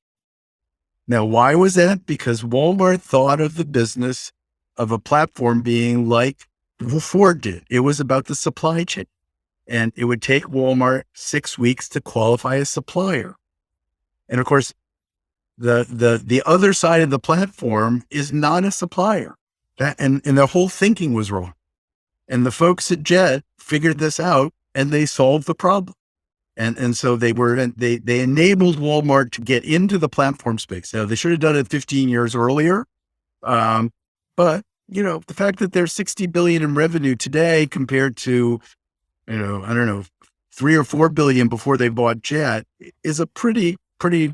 Now, why was that? Because Walmart thought of the business of a platform being like Ford did. It was about the supply chain. And it would take Walmart 6 weeks to qualify a supplier. And of course, the other side of the platform is not a supplier. And their whole thinking was wrong. And the folks at Jet figured this out and they solved the problem. And so they enabled Walmart to get into the platform space. Now they should have done it 15 years earlier. But the fact that they're 60 billion in revenue today compared to, 3 or 4 billion before they bought Jet is a pretty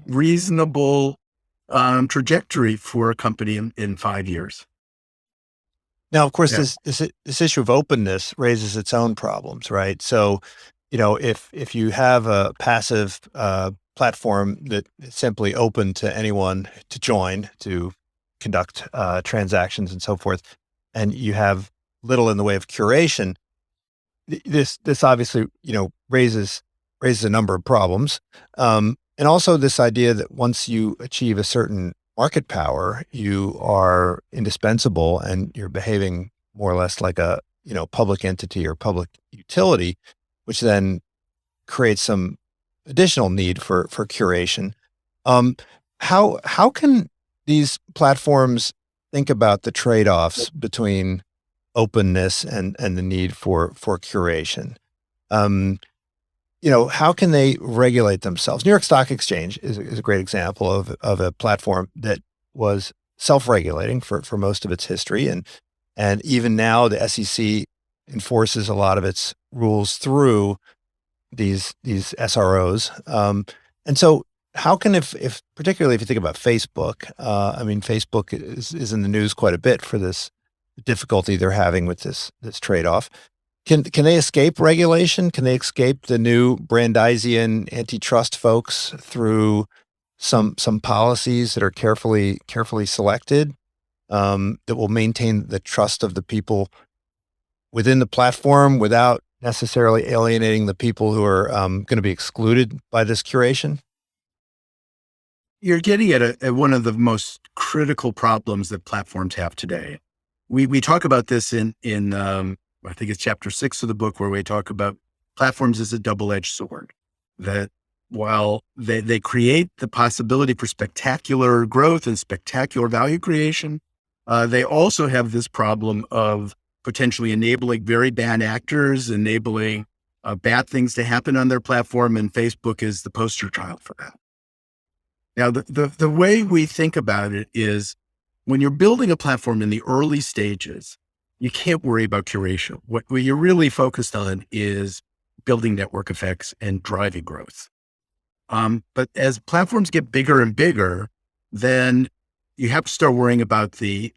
reasonable trajectory for a company in 5 years. Now, of course, this issue of openness raises its own problems, right? So, if you have a passive platform that is simply open to anyone to join, to conduct transactions and so forth, and you have little in the way of curation, this obviously, raises a number of problems. And also this idea that once you achieve a certain market power, you are indispensable and you're behaving more or less like a, public entity or public utility, which then creates some additional need for curation. How can these platforms think about the trade-offs between openness and the need for curation? How can they regulate themselves? New York Stock Exchange is a great example of a platform that was self-regulating for most of its history. And even now the SEC enforces a lot of its rules through these SROs. And so how can, if particularly if you think about Facebook, Facebook is in the news quite a bit for this difficulty they're having with this trade-off. Can they escape regulation? Can they escape the new Brandeisian antitrust folks through some policies that are carefully selected, that will maintain the trust of the people within the platform without necessarily alienating the people who are going to be excluded by this curation? you're getting at one of the most critical problems that platforms have today. We talk about this in I think it's chapter 6 of the book, where we talk about platforms as a double-edged sword. That while they create the possibility for spectacular growth and spectacular value creation, they also have this problem of potentially enabling very bad actors, enabling bad things to happen on their platform, and Facebook is the poster child for that. Now, the way we think about it is, when you're building a platform in the early stages, you can't worry about curation. What you're really focused on is building network effects and driving growth. But as platforms get bigger and bigger, then you have to start worrying about the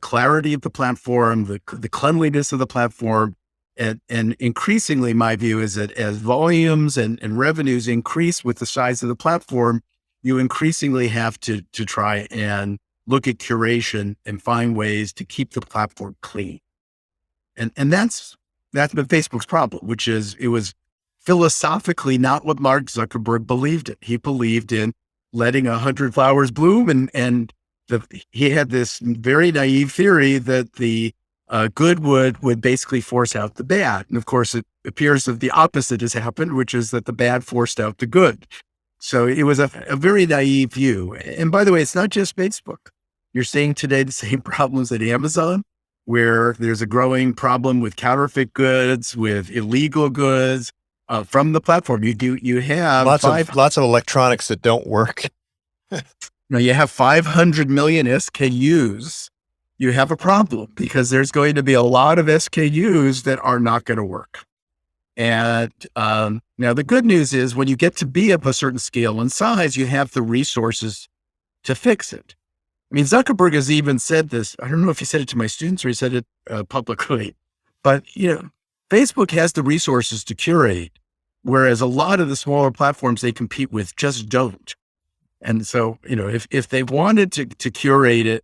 clarity of the platform, the cleanliness of the platform. And increasingly, my view is that as volumes and revenues increase with the size of the platform, you increasingly have to try and look at curation and find ways to keep the platform clean. And that's been Facebook's problem, which is, it was philosophically not what Mark Zuckerberg believed in. He believed in letting 100 flowers bloom, and he had this very naive theory that the good would basically force out the bad. And of course, it appears that the opposite has happened, which is that the bad forced out the good. So it was a very naive view. And by the way, it's not just Facebook. You're seeing today the same problems at Amazon, where there's a growing problem with counterfeit goods, with illegal goods from the platform. You have lots of electronics that don't work. You have 500 million SKUs. You have a problem, because there's going to be a lot of SKUs that are not going to work. And now the good news is, when you get to be of a certain scale and size, you have the resources to fix it. I mean, Zuckerberg has even said this. I don't know if he said it to my students or he said it publicly, but Facebook has the resources to curate, whereas a lot of the smaller platforms they compete with just don't. And so, if they wanted to curate it,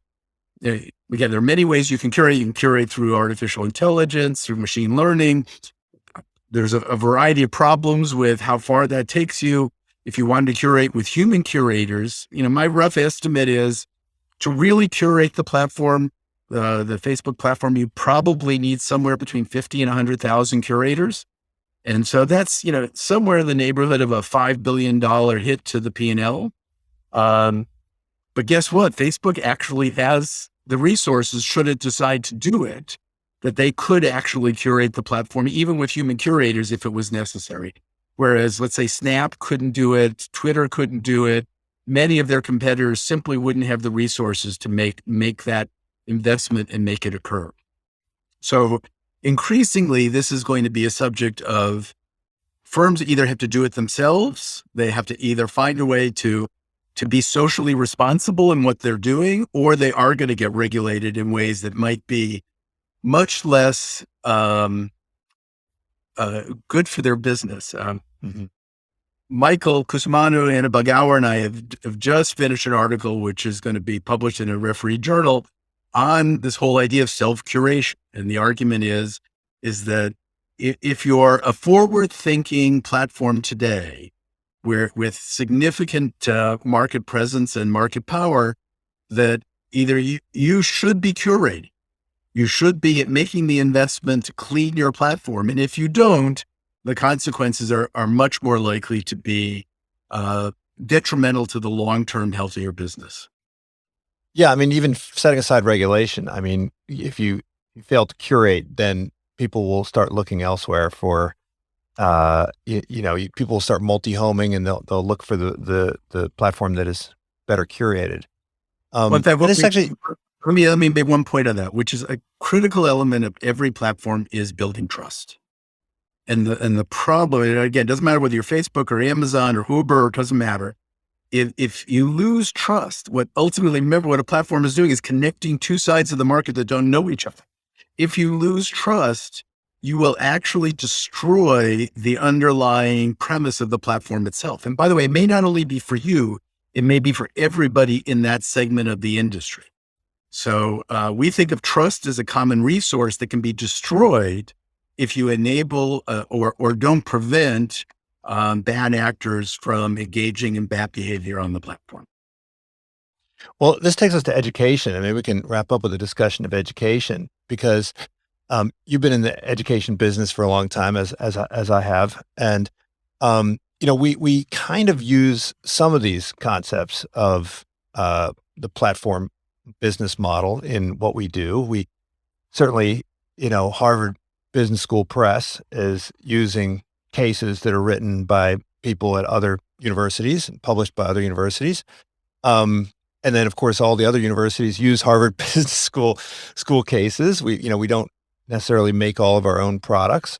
again, there are many ways you can curate. You can curate through artificial intelligence, through machine learning. There's a variety of problems with how far that takes you. If you wanted to curate with human curators, my rough estimate is, to really curate the platform, the Facebook platform, you probably need somewhere between 50 and 100,000 curators. And so that's, somewhere in the neighborhood of a $5 billion hit to the P&L. But guess what? Facebook actually has the resources, should it decide to do it, that they could actually curate the platform, even with human curators, if it was necessary. Whereas, let's say Snap couldn't do it, Twitter couldn't do it. Many of their competitors simply wouldn't have the resources to make that investment and make it occur. So increasingly, this is going to be a subject of firms either have to do it themselves. They have to either find a way to be socially responsible in what they're doing, or they are going to get regulated in ways that might be much less good for their business. Michael Kusmanu, Anna Bagauer, and I have just finished an article which is going to be published in a referee journal on this whole idea of self-curation. And the argument is that if you're a forward-thinking platform today, where with significant market presence and market power, that either you should be curating, you should be making the investment to clean your platform. And if you don't, the consequences are much more likely to be detrimental to the long-term healthier business. Yeah. I mean, even setting aside regulation, I mean, if you fail to curate, then people will start looking elsewhere for, people will start multi-homing, and they'll look for the platform that is better curated. Let me make one point on that, which is a critical element of every platform is building trust. And the problem, and again, it doesn't matter whether you're Facebook or Amazon or Uber, it doesn't matter. If you lose trust, remember what a platform is doing is connecting two sides of the market that don't know each other. If you lose trust, you will actually destroy the underlying premise of the platform itself. And by the way, it may not only be for you, it may be for everybody in that segment of the industry. So we think of trust as a common resource that can be destroyed if you enable or don't prevent bad actors from engaging in bad behavior on the platform. Well, this takes us to education. I mean, we can wrap up with a discussion of education because you've been in the education business for a long time, as I have, and we kind of use some of these concepts of the platform business model in what we do. We certainly, Harvard Business School Press is using cases that are written by people at other universities and published by other universities. And then, of course, all the other universities use Harvard Business School cases. We don't necessarily make all of our own products,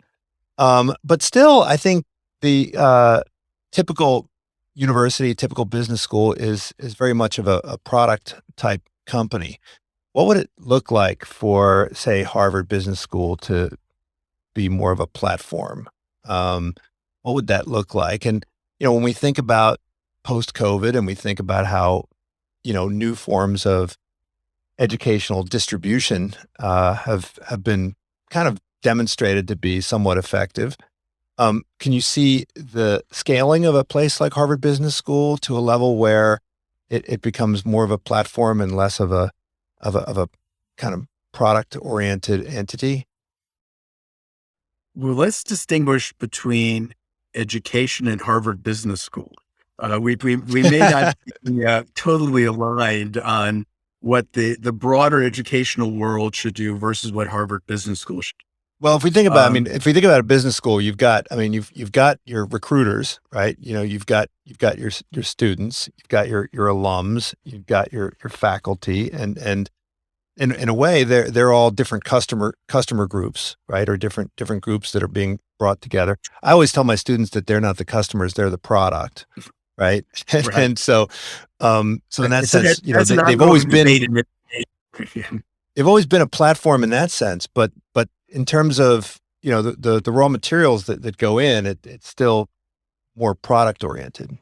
but still, I think the typical university, typical business school is very much of a product type company. What would it look like for, say, Harvard Business School to be more of a platform? What would that look like? And when we think about post-COVID and we think about how new forms of educational distribution have been kind of demonstrated to be somewhat effective. Can you see the scaling of a place like Harvard Business School to a level where it becomes more of a platform and less of a kind of product-oriented entity? Well, let's distinguish between education and Harvard Business School. We may not be totally aligned on what the broader educational world should do versus what Harvard Business School should do. Well, if we think about, if we think about a business school, you've got your recruiters, right? You've got your students, you've got your alums, you've got your faculty, and in a way, they're all different customer groups, right? Or different groups that are being brought together. I always tell my students that they're not the customers; they're the product, right? Right. And so in that sense, they've always been they've always been a platform in that sense, but in terms of the raw materials that go in, it's still more product oriented.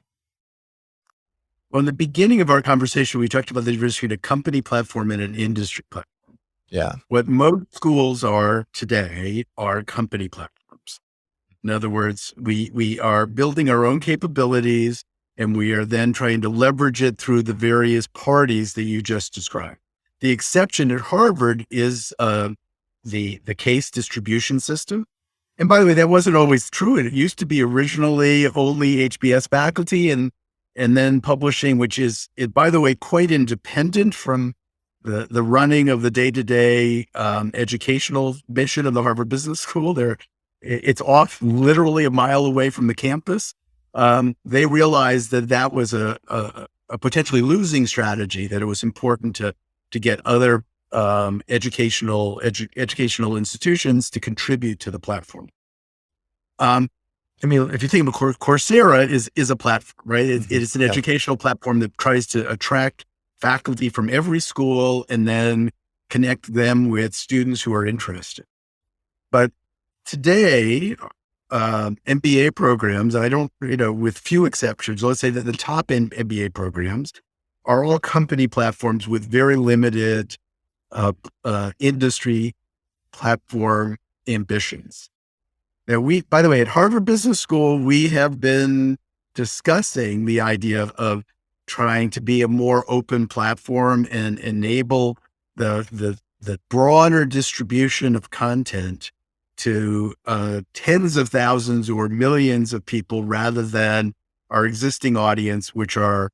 Well, in the beginning of our conversation, we talked about the difference between a company platform and an industry platform. Yeah. What most schools are today are company platforms. In other words, we are building our own capabilities and we are then trying to leverage it through the various parties that you just described. The exception at Harvard is the case distribution system. And by the way, that wasn't always true. It used to be originally only HBS faculty and then publishing, which is, by the way, quite independent from the running of the day-to-day educational mission of the Harvard Business School. It's off literally a mile away from the campus. They realized that was a potentially losing strategy, that it was important to get other educational institutions to contribute to the platform. If you think about Coursera is a platform, right? It is an educational platform that tries to attract faculty from every school and then connect them with students who are interested. But today, MBA programs, with few exceptions, let's say that the top MBA programs are all company platforms with very limited industry platform ambitions. Now, by the way, at Harvard Business School, we have been discussing the idea of trying to be a more open platform and enable the broader distribution of content to tens of thousands or millions of people rather than our existing audience, which are,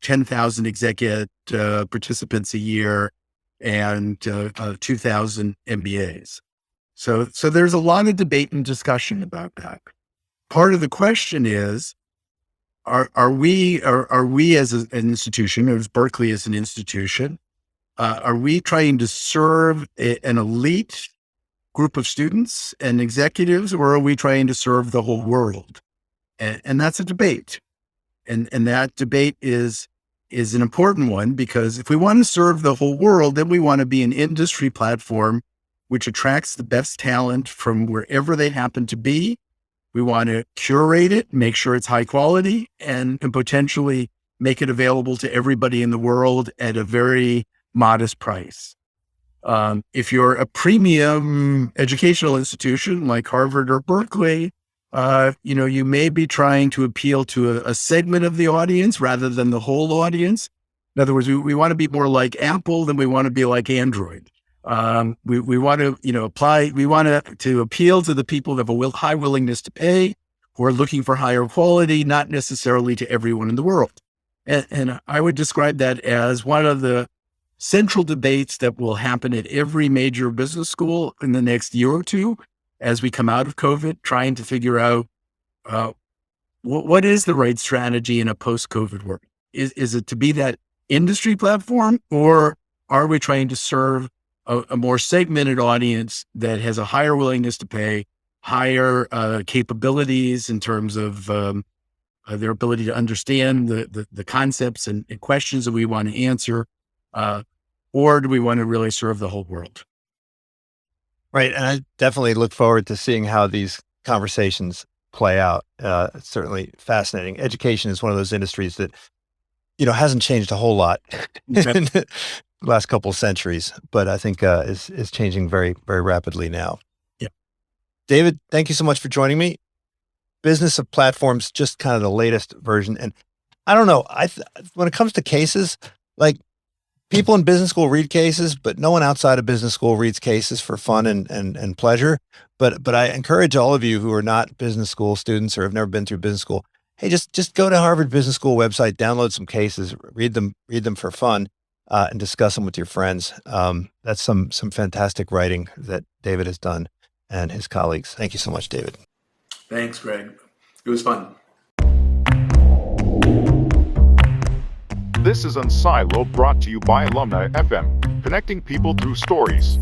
10,000 executive participants a year and 2,000 MBAs. So there's a lot of debate and discussion about that. Part of the question is, are we as an institution, as Berkeley as an institution, are we trying to serve an elite group of students and executives, or are we trying to serve the whole world? And that's a debate. And that debate is an important one, because if we want to serve the whole world, then we want to be an industry platform which attracts the best talent from wherever they happen to be. We want to curate it, make sure it's high quality, and potentially make it available to everybody in the world at a very modest price. If you're a premium educational institution like Harvard or Berkeley, you may be trying to appeal to a segment of the audience rather than the whole audience. In other words, we want to be more like Apple than we want to be like Android. We want to, we want to appeal to the people that have a high willingness to pay, who are looking for higher quality, not necessarily to everyone in the world. And I would describe that as one of the central debates that will happen at every major business school in the next year or two as we come out of COVID, trying to figure out what is the right strategy in a post-COVID world. Is it to be that industry platform, or are we trying to serve a more segmented audience that has a higher willingness to pay, higher capabilities in terms of their ability to understand the concepts and questions that we want to answer, or do we want to really serve the whole world? Right. And I definitely look forward to seeing how these conversations play out. It's certainly fascinating. Education is one of those industries that, hasn't changed a whole lot in the last couple of centuries, but I think is changing very, very rapidly now. Yeah. David, thank you so much for joining me. Business of Platforms, just kind of the latest version. And I don't know, when it comes to cases, like, people in business school read cases, but no one outside of business school reads cases for fun and pleasure. But I encourage all of you who are not business school students or have never been through business school, hey, just go to Harvard Business School website, download some cases, read them for fun, and discuss them with your friends. That's some fantastic writing that David has done and his colleagues. Thank you so much, David. Thanks, Greg. It was fun. This is Unsilo, brought to you by Alumni FM, connecting people through stories.